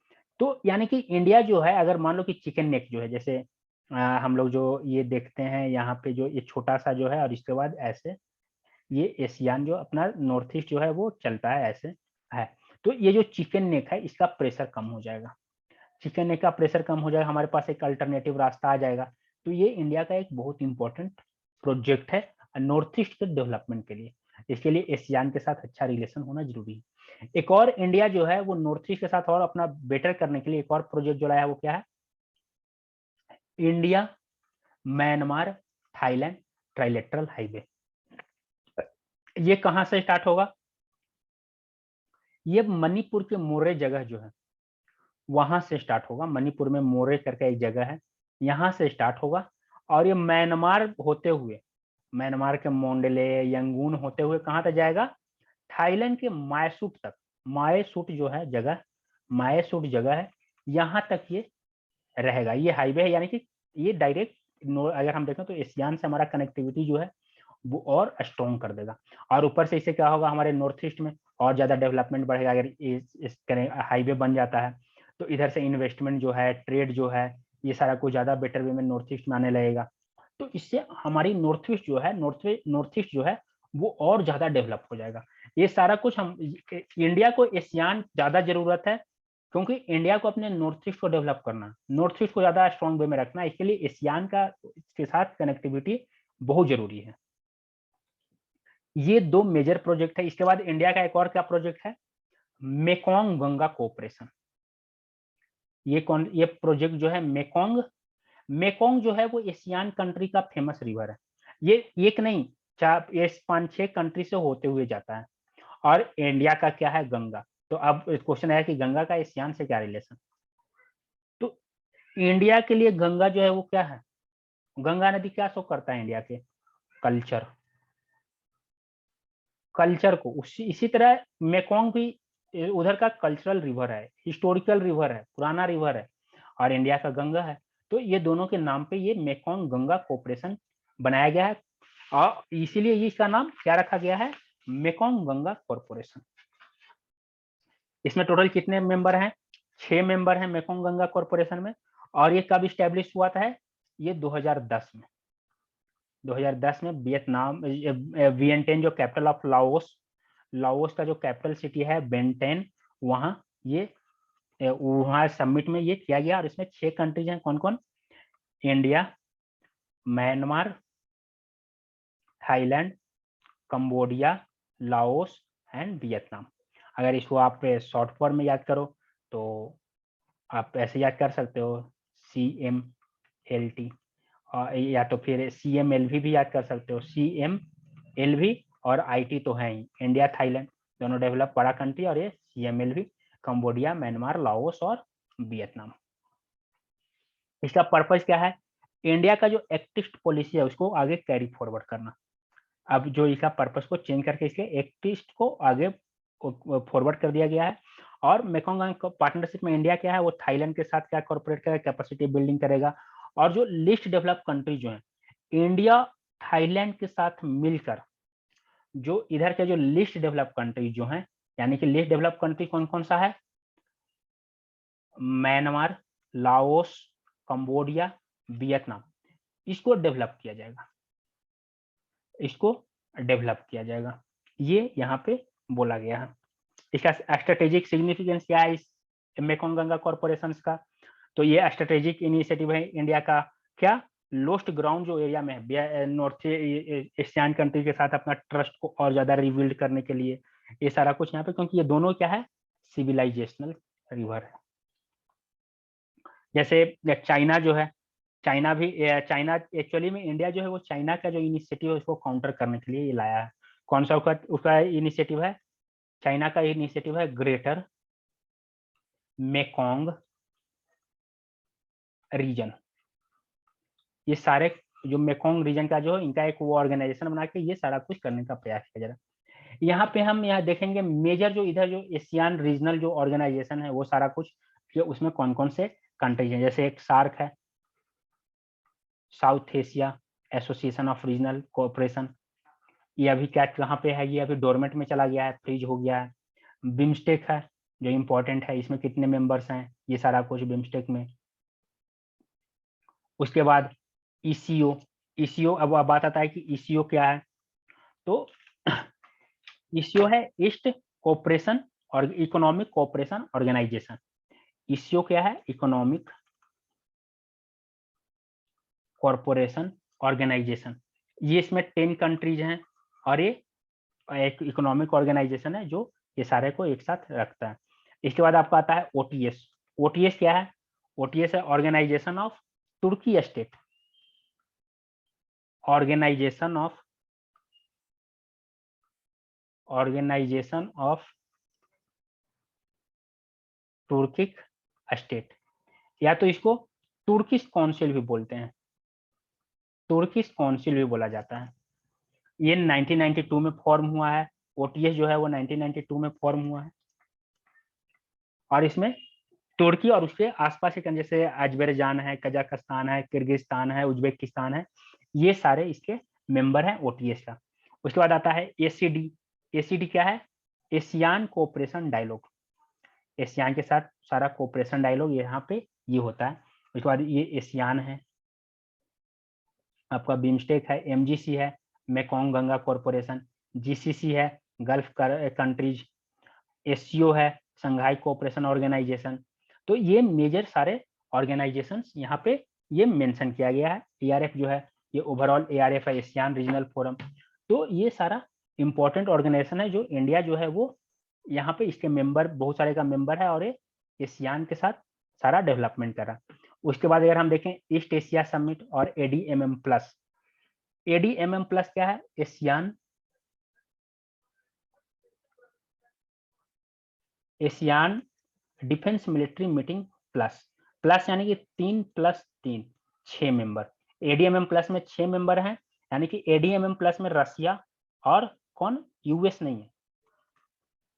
तो यानी कि इंडिया जो है, अगर मान लो कि चिकन नेक जो है, जैसे हम लोग जो ये देखते हैं यहाँ पे जो ये छोटा सा जो है, और इसके बाद ऐसे ये एशियान जो अपना नॉर्थ ईस्ट जो है वो चलता है ऐसे है। तो ये जो चिकन नेक है इसका प्रेशर कम हो जाएगा। चिकन नेक का प्रेशर कम हो जाएगा, हमारे पास एक अल्टरनेटिव रास्ता आ जाएगा। तो ये इंडिया का एक बहुत इंपॉर्टेंट प्रोजेक्ट है नॉर्थ ईस्ट के डेवलपमेंट के लिए। इसके लिए एशियान के साथ अच्छा रिलेशन होना जरूरी है। एक और इंडिया जो है वो नॉर्थ ईस्ट के साथ और अपना बेटर करने के लिए एक और प्रोजेक्ट जो लाया है वो क्या है, India Myanmar Thailand trilateral highway. ये कहां से स्टार्ट होगा, ये मणिपुर के मोरे जगह जो है वहां से स्टार्ट होगा। मणिपुर में मोरे करके एक जगह है, यहाँ से स्टार्ट होगा और ये म्यांमार होते हुए, म्यांमार के मोंडले यंगून होते हुए कहाँ तक जाएगा, थाईलैंड के मायसूट तक। मायसूट जो है जगह, मायसूट जगह है, यहाँ तक ये रहेगा। ये हाईवे है, यानी कि ये डायरेक्ट अगर हम देखें तो एशियान से हमारा कनेक्टिविटी जो है वो और स्ट्रॉन्ग कर देगा। और ऊपर से इससे क्या होगा, हमारे नॉर्थ ईस्ट में और ज्यादा डेवलपमेंट बढ़ेगा। अगर इस हाईवे बन जाता है तो इधर से इन्वेस्टमेंट जो है, ट्रेड जो है, ये सारा कुछ ज्यादा बेटर वे में नॉर्थ ईस्ट में आने लगेगा। तो इससे हमारी नॉर्थ ईस्ट जो है, नॉर्थ ईस्ट जो है वो और ज्यादा डेवलप हो जाएगा। ये सारा कुछ हम इंडिया को एशियान ज्यादा जरूरत है, क्योंकि इंडिया को अपने नॉर्थ ईस्ट को डेवलप करना, नॉर्थ ईस्ट को ज्यादा स्ट्रॉन्ग वे में रखना, इसके लिए एशियान का के साथ कनेक्टिविटी बहुत जरूरी है। ये दो मेजर प्रोजेक्ट है। इसके बाद इंडिया का एक और क्या प्रोजेक्ट है, मेकोंग गंगा कोऑपरेशन। ये प्रोजेक्ट जो है मेकोंग, मेकोंग जो है वो एशियान कंट्री का फेमस रिवर है। ये एक नहीं, 5-6 कंट्री से होते हुए जाता है। और इंडिया का क्या है, गंगा। तो अब क्वेश्चन है कि गंगा का एशियान से क्या रिलेशन। तो इंडिया के लिए गंगा जो है वो क्या है, गंगा नदी क्या शो करता है इंडिया के, कल्चर, कल्चर को। इसी तरह मेकोंग भी उधर का कल्चरल रिवर है, हिस्टोरिकल रिवर है, पुराना रिवर है, और इंडिया का गंगा है। तो ये दोनों के नाम पे ये मेकोंग गंगा कोऑपरेशन बनाया गया है, और इसीलिए इसका नाम क्या रखा गया है, मेकोंग गंगा कॉरपोरेशन। इसमें टोटल कितने मेंबर हैं, 6 मेंबर हैं मेकोंग गंगा कॉरपोरेशन में। और ये कब स्टैब्लिश हुआ था, ये 2010 में। 2010 में वियतनाम, वियंटेन जो कैपिटल ऑफ लाओस, लाओस का जो कैपिटल सिटी है बेंटेन, वहां ये वहां समिट में ये किया गया। और इसमें 6 कंट्रीज हैं, कौन कौन, India, Myanmar, Thailand, Cambodia, Laos and Vietnam. अगर इसको आप शॉर्ट फॉर्म में याद करो तो आप ऐसे याद कर सकते हो, CMLT, या तो फिर CMLV भी याद कर सकते हो, CMLV और IT तो है ही, इंडिया थाईलैंड दोनों डेवलप बड़ा कंट्री, और ये CMLV कंबोडिया म्यांमार लाओस और वियतनाम। इसका पर्पज क्या है, इंडिया का जो एक्टिस्ट पॉलिसी है उसको आगे कैरी फॉरवर्ड करना। अब जो इसका पर्पस को चेंज करके इसके एक्टिस्ट को आगे फॉरवर्ड कर दिया गया है। और मेकोंग पार्टनरशिप में इंडिया क्या है, वो थाईलैंड के साथ क्या कॉर्पोरेट करेगा, कैपेसिटी बिल्डिंग करेगा। और जो लिस्ट डेवलप कंट्री जो है, इंडिया थाईलैंड के साथ मिलकर जो इधर के जो लिस्ट डेवलप कंट्री जो है, यानी कि लिस्ट डेवलप कंट्री कौन कौन सा है, म्यांमार, लाओस, कंबोडिया, वियतनाम, इसको डेवलप किया जाएगा, इसको डेवलप किया जाएगा, ये यहाँ पे बोला गया है। इसका स्ट्रेटेजिक सिग्निफिकेंस क्या है इस मेकोंग गंगा कॉर्पोरेशन का, तो ये स्ट्रेटेजिक इनिशिएटिव है इंडिया का। क्या, लोस्ट ग्राउंड जो एरिया में है नॉर्थ एशियन कंट्री के साथ अपना ट्रस्ट को और ज्यादा रिबिल्ड करने के लिए ये सारा कुछ यहाँ पे, क्योंकि ये दोनों क्या है, सिविलाइजेशनल रिवर है। जैसे चाइना जो है, चाइना भी, चाइना एक्चुअली में इंडिया जो है वो चाइना का जो इनिशिएटिव है उसको काउंटर करने के लिए ये लाया है। कौन सा उसका इनिशिएटिव है, चाइना का इनिशिएटिव है ग्रेटर मेकोंग रीजन। ये सारे जो मेकोंग रीजन का जो इनका एक वो ऑर्गेनाइजेशन बना के ये सारा कुछ करने का प्रयास किया जा रहा है। यहाँ पे हम यहाँ देखेंगे मेजर जो इधर जो एशियन रीजनल जो ऑर्गेनाइजेशन है वो सारा कुछ, कि उसमें कौन कौन से कंट्रीज हैं। जैसे एक सार्क है, south Asia association of regional cooperation, ये अभी क्या कहाँ पे है, ये अभी डोरमेट में चला गया है, फ्रीज हो गया है। बिम्स्टेक है जो इम्पोर्टेंट है, इसमें कितने मेंबर्स हैं, ये सारा कुछ बिम्स्टेक में। उसके बाद ECO, ECO अब बात आता है कि ECO क्या है, तो ECO है ईस्ट कोऑपरेशन और इकोनॉमिक कोऑपरेशन ऑर्गेनाइजेशन। ईसीओ क्या है? Economic corporation organisation. ये इसमें 10 कंट्रीज हैं और ये एक इकोनॉमिक ऑर्गेनाइजेशन है जो ये सारे को एक साथ रखता है। इसके बाद आपका आता है ओटीएस। ओटीएस क्या है? ओटीएस है ऑर्गेनाइजेशन ऑफ तुर्की state. Organisation of Turkic state, या तो इसको तुर्किश काउंसिल भी बोलते हैं, तुर्किश काउंसिल भी बोला जाता है। ये 1992 में फॉर्म हुआ है। ओटीएस जो है वो 1992 में फॉर्म हुआ है और इसमें तुर्की और उसके आसपास के जैसे अजरबैजान है, कजाकिस्तान है, किर्गिस्तान है, उज्बेकिस्तान है, ये सारे इसके मेंबर हैं ओटीएस का। उसके बाद आता है एसीडी। एसीडी क्या है? ASEAN cooperation dialogue. एशियान के साथ सारा कोऑपरेशन डायलॉग यहाँ पे ये होता है। उसके बाद ये एशियान है, आपका बिम्स्टेक है, एमजीसी है, मेकोंग गंगा कॉरपोरेशन, जीसीसी है, गल्फ कंट्रीज, एससीओ है, संघाई कोऑपरेशन ऑर्गेनाइजेशन। तो ये मेजर सारे ऑर्गेनाइजेशंस यहाँ पे ये मेंशन किया गया है। एआरएफ जो है ये ओवरऑल एआरएफ है, एशियान रीजनल फोरम। तो ये सारा इंपॉर्टेंट ऑर्गेनाइजेशन है जो इंडिया जो है वो यहाँ पे इसके मेंबर बहुत सारे का मेंबर है और ये एशियान के साथ सारा डेवलपमेंट कर रहा है। उसके बाद अगर हम देखें ईस्ट एशिया समिट और एडीएमएम प्लस। एडीएमएम प्लस क्या है? ASEAN defence military meeting plus. Plus यानी कि 3+3 6 मेंबर। एडीएमएम प्लस में 6 मेंबर हैं, यानी कि एडीएमएम प्लस में रसिया और कौन? यूएस नहीं है।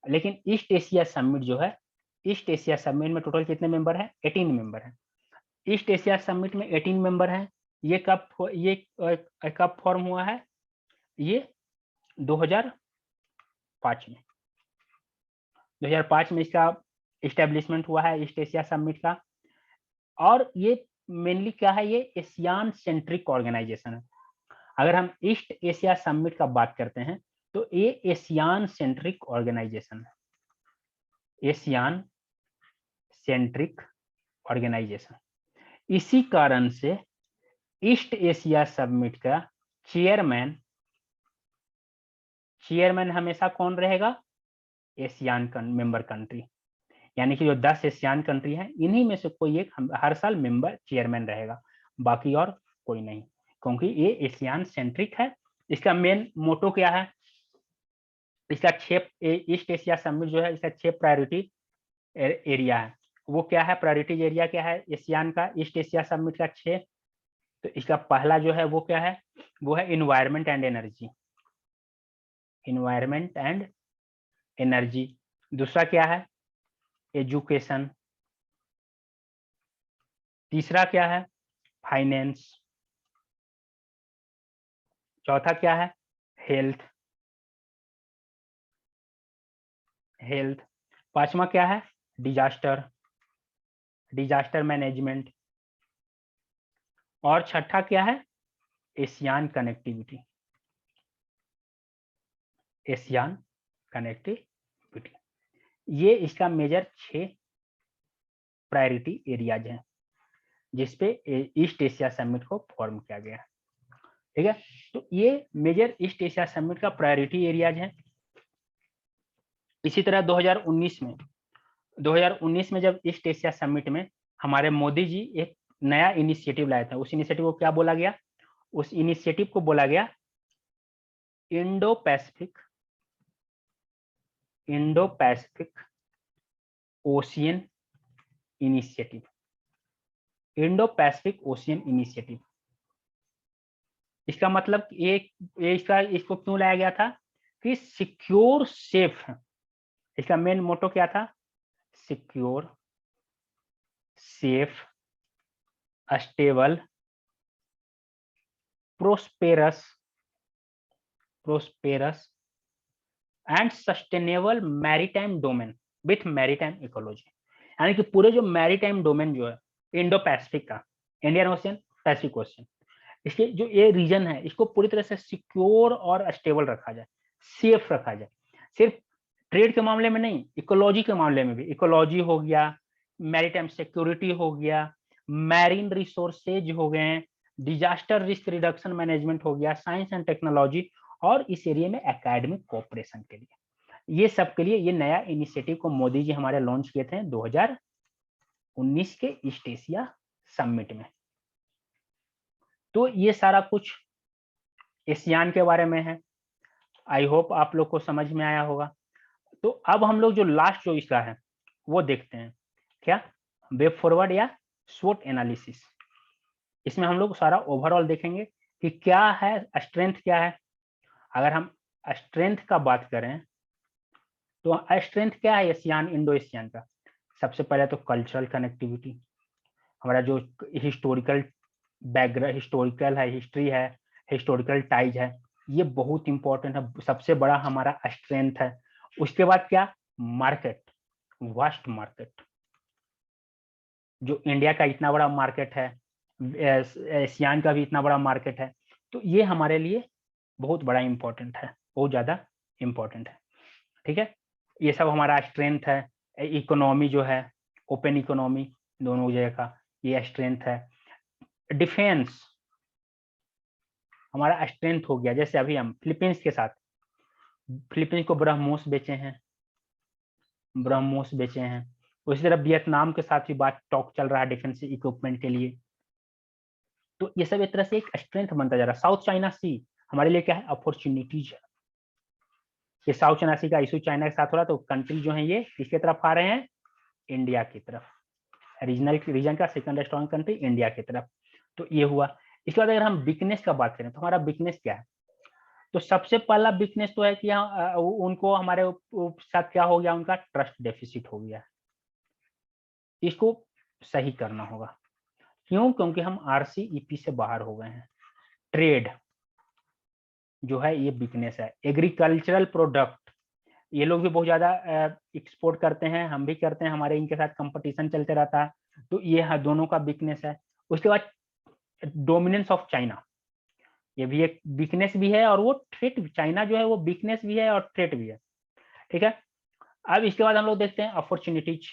लेकिन ईस्ट एशिया समिट जो है, ईस्ट एशिया समिट में टोटल कितने मेंबर हैं? 18 मेंबर हैं। ईस्ट एशिया समिट में 18 मेंबर हैं। ये कब फॉर्म हुआ है? ये 2005 में 2005 में इसका इस्टेब्लिशमेंट हुआ है ईस्ट एशिया समिट का। और ये मेनली क्या है? ये एशियान सेंट्रिक ऑर्गेनाइजेशन है। अगर हम ईस्ट एशिया समिट का बात करते हैं तो ये एशियान सेंट्रिक ऑर्गेनाइजेशन है, एशियान सेंट्रिक ऑर्गेनाइजेशन। इसी कारण से ईस्ट एशिया समिट का चेयरमैन हमेशा कौन रहेगा? ASEAN member country. यानी कि जो 10 एशियान कंट्री हैं इन्हीं में से कोई एक हर साल मेंबर चेयरमैन रहेगा, बाकी और कोई नहीं, क्योंकि ये एशियान सेंट्रिक है। इसका मेन मोटो क्या है? इसका 6 ईस्ट एशिया समिट जो है इसका 6 प्रायोरिटी एरिया है। वो क्या है? प्रायोरिटी एरिया क्या है एशियान का? ईस्ट एशिया समिट का 6। तो इसका पहला जो है वो क्या है? वो है environment and energy. Environment and energy. दूसरा क्या है? एजुकेशन। तीसरा क्या है? फाइनेंस। चौथा क्या है? हेल्थ। हेल्थ। पांचवा क्या है? Disaster management. और छठा क्या है? ASEAN connectivity. ASEAN connectivity. ये इसका मेजर 6 प्रायोरिटी एरियाज हैं जिसपे ईस्ट एशिया समिट को फॉर्म किया गया। ठीक है, तो ये मेजर ईस्ट एशिया समिट का प्रायोरिटी एरियाज हैं। इसी तरह 2019 में जब ईस्ट एशिया समिट में हमारे मोदी जी एक नया इनिशिएटिव लाए थे, उस इनिशिएटिव को क्या बोला गया? उस इनिशिएटिव को बोला गया Indo Pacific ocean initiative. Indo Pacific ocean initiative. इसका मतलब इसको क्यों लाया गया था? कि सिक्योर सेफ, इसका मेन मोटो क्या था? Secure safe stable prosperous and sustainable maritime domain with maritime ecology. यानी कि पूरे जो मैरीटाइम डोमेन जो है इंडो पैसिफिक का, इंडियन ओशियन, पैसिफिक ओशियन, इसके जो ये रीजन है इसको पूरी तरह से सिक्योर और स्टेबल रखा जाए, सेफ रखा जाए। सिर्फ ट्रेड के मामले में नहीं, इकोलॉजी के मामले में भी। इकोलॉजी हो गया, मैरीटाइम सिक्योरिटी हो गया, मैरीन रिसोर्सेज हो गए, डिजास्टर रिस्क रिडक्शन मैनेजमेंट हो गया, साइंस एंड टेक्नोलॉजी, और इस एरिया में एकेडमिक कोऑपरेशन के लिए, ये सब के लिए ये नया इनिशिएटिव को मोदी जी हमारे लॉन्च किए थे 2019 के ईस्ट एशिया समिट में। तो ये सारा कुछ एशियान के बारे में है। आई होप आप लोग को समझ में आया होगा। तो अब हम लोग जो लास्ट जो इसका है वो देखते हैं, क्या वे फॉरवर्ड या स्वोट एनालिसिस। इसमें हम लोग सारा ओवरऑल देखेंगे कि क्या है स्ट्रेंथ क्या है। अगर हम स्ट्रेंथ का बात करें तो स्ट्रेंथ क्या है एशियान इंडो एशियान का। सबसे पहले तो कल्चरल कनेक्टिविटी, हमारा जो हिस्टोरिकल बैकग्राउंड, हिस्टोरिकल है, हिस्ट्री है, हिस्टोरिकल टाइज है, ये बहुत इंपॉर्टेंट है, सबसे बड़ा हमारा स्ट्रेंथ है। उसके बाद क्या, मार्केट, वास्ट मार्केट, जो इंडिया का इतना बड़ा मार्केट है, एशियान का भी इतना बड़ा मार्केट है, तो ये हमारे लिए बहुत बड़ा इंपॉर्टेंट है, बहुत ज्यादा इंपॉर्टेंट है। ठीक है, ये सब हमारा स्ट्रेंथ है। इकोनॉमी जो है, ओपन इकोनॉमी दोनों जगह का, ये स्ट्रेंथ है। डिफेंस हमारा स्ट्रेंथ हो गया, जैसे अभी हम फिलीपींस के साथ, फिलीपींस को ब्रह्मोस बेचे हैं, ब्रह्मोस बेचे हैं। उसी तरह वियतनाम के साथ भी बात टॉक चल रहा है डिफेंस इक्विपमेंट के लिए। तो ये सब एक तरह से एक स्ट्रेंथ बनता जा रहा है। साउथ चाइना सी हमारे लिए क्या है, अपॉर्चुनिटीज है। ये साउथ चाइना सी का इशू चाइना के साथ हो रहा है, तो कंट्री जो है ये किसके तरफ आ रहे हैं, इंडिया की तरफ। रीजन का सेकंड स्ट्रॉन्ग कंट्री इंडिया की तरफ। तो ये हुआ। इसके बाद अगर हम वीकनेस का बात करें तो हमारा वीकनेस क्या है, तो सबसे पहला वीकनेस तो है कि उनको हमारे साथ क्या हो गया, उनका ट्रस्ट डेफिसिट हो गया। इसको सही करना होगा। क्यों, क्योंकि हम RCEP से बाहर हो गए हैं। ट्रेड जो है ये वीकनेस है। एग्रीकल्चरल प्रोडक्ट, ये लोग भी बहुत ज्यादा एक्सपोर्ट करते हैं, हम भी करते हैं, हमारे इनके साथ कंपटीशन चलते रहता है, तो ये दोनों का वीकनेस है। उसके बाद डोमिनेंस ऑफ चाइना, ये भी एक वीकनेस भी है, और वो थ्रेट, चाइना जो है वो वीकनेस भी है और थ्रेट भी है। ठीक है, अब इसके बाद हम लोग देखते हैं अपॉर्चुनिटीज।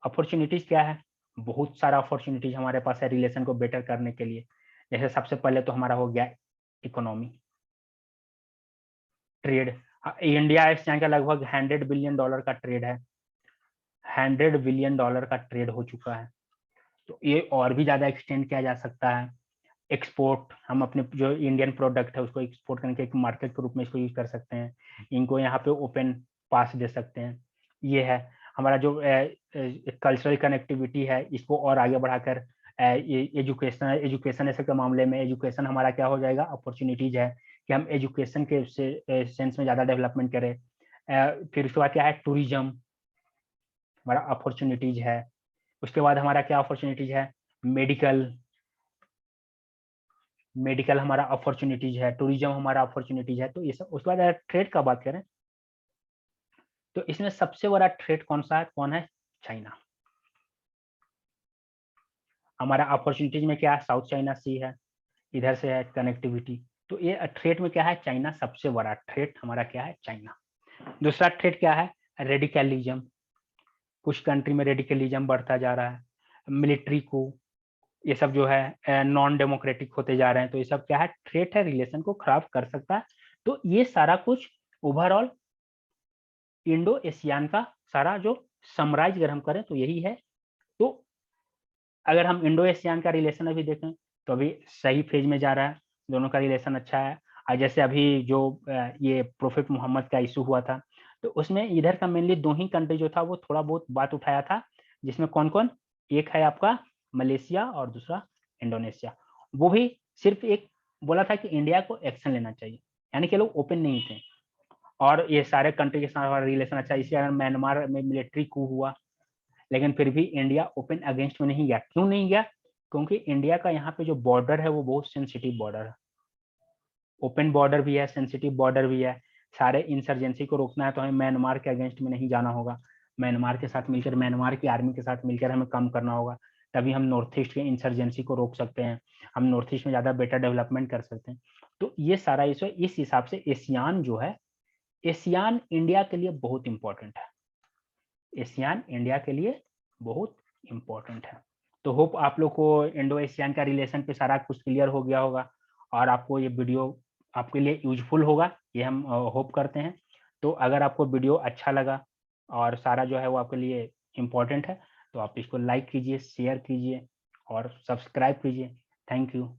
अपॉर्चुनिटीज क्या है, बहुत सारा अपॉर्चुनिटीज हमारे पास है रिलेशन को बेटर करने के लिए। जैसे सबसे पहले तो हमारा हो गया इकोनॉमी, ट्रेड। इंडिया एशिया का लगभग $100 बिलियन का ट्रेड है, $100 बिलियन का ट्रेड हो चुका है। तो ये और भी ज्यादा एक्सटेंड किया जा सकता है। एक्सपोर्ट, हम अपने जो इंडियन प्रोडक्ट है उसको एक्सपोर्ट करने के एक मार्केट के रूप में इसको यूज कर सकते हैं, इनको यहाँ पे ओपन पास दे सकते हैं। ये है हमारा जो कल्चरल कनेक्टिविटी है, इसको और आगे बढ़ाकर एजुकेशन ऐसे के मामले में एजुकेशन हमारा क्या हो जाएगा, अपॉर्चुनिटीज है कि हम एजुकेशन के सेंस में ज्यादा डेवलपमेंट करें। फिर उसके बाद क्या है, टूरिज्म हमारा अपॉर्चुनिटीज है। उसके बाद हमारा क्या अपॉर्चुनिटीज है, मेडिकल, मेडिकल हमारा अपॉर्चुनिटीज है, टूरिज्म हमारा अपॉर्चुनिटीज है। तो ये सब। उसके बाद अगर ट्रेड का बात करें तो इसमें सबसे बड़ा ट्रेड कौन सा है, कौन है, चाइना। हमारा अपॉर्चुनिटीज में क्या है, साउथ चाइना सी है, इधर से है कनेक्टिविटी। तो ये ट्रेड में क्या है, चाइना सबसे बड़ा ट्रेड हमारा क्या है, चाइना। दूसरा ट्रेड क्या है, रेडिकलिज्म। कुछ कंट्री में रेडिकलिज्म बढ़ता जा रहा है, मिलिट्री को, ये सब जो है नॉन डेमोक्रेटिक होते जा रहे हैं। तो ये सब क्या है, थ्रेट है, रिलेशन को खराब कर सकता है। तो ये सारा कुछ ओवरऑल इंडो एशियान का सारा जो समराइज अगर हम करें तो यही है। तो अगर हम इंडो एशियान का रिलेशन अभी देखें तो अभी सही फेज में जा रहा है, दोनों का रिलेशन अच्छा है। और जैसे अभी जो ये प्रोफेट मोहम्मद का इशू हुआ था, तो उसमें इधर का मेनली 2 ही कंट्री जो था वो थोड़ा बहुत बात उठाया था, जिसमें कौन कौन, एक है आपका मलेशिया और दूसरा इंडोनेशिया। वो भी सिर्फ एक बोला था कि इंडिया को एक्शन लेना चाहिए, यानी कि लोग ओपन नहीं थे। और ये सारे कंट्री के साथ हमारा रिलेशन अच्छा, इसी कारण म्यांमार में मिलिट्री कू हुआ, लेकिन फिर भी इंडिया ओपन अगेंस्ट में नहीं गया। क्यों नहीं गया, क्योंकि इंडिया का यहाँ पे जो बॉर्डर है वो बहुत सेंसिटिव बॉर्डर है, ओपन बॉर्डर भी है, सेंसिटिव बॉर्डर भी है। सारे इंसर्जेंसी को रोकना है तो हमें म्यांमार के अगेंस्ट में नहीं जाना होगा, म्यांमार के साथ मिलकर, म्यांमार की आर्मी के साथ मिलकर हमें काम करना होगा, तभी हम नॉर्थ ईस्ट के इंसर्जेंसी को रोक सकते हैं, हम नॉर्थ ईस्ट में ज्यादा बेटर डेवलपमेंट कर सकते हैं। तो ये सारा इशू, इस हिसाब से एशियान जो है, एशियान इंडिया के लिए बहुत इंपॉर्टेंट है, एशियान इंडिया के लिए बहुत इम्पोर्टेंट है। तो होप आप लोग को इंडो एशियन का रिलेशन पे सारा कुछ क्लियर हो गया होगा और आपको ये वीडियो आपके लिए यूजफुल होगा, ये हम होप करते हैं। तो अगर आपको वीडियो अच्छा लगा और सारा जो है वो आपके लिए इम्पोर्टेंट है, तो आप इसको लाइक कीजिए, शेयर कीजिए और सब्सक्राइब कीजिए। Thank you.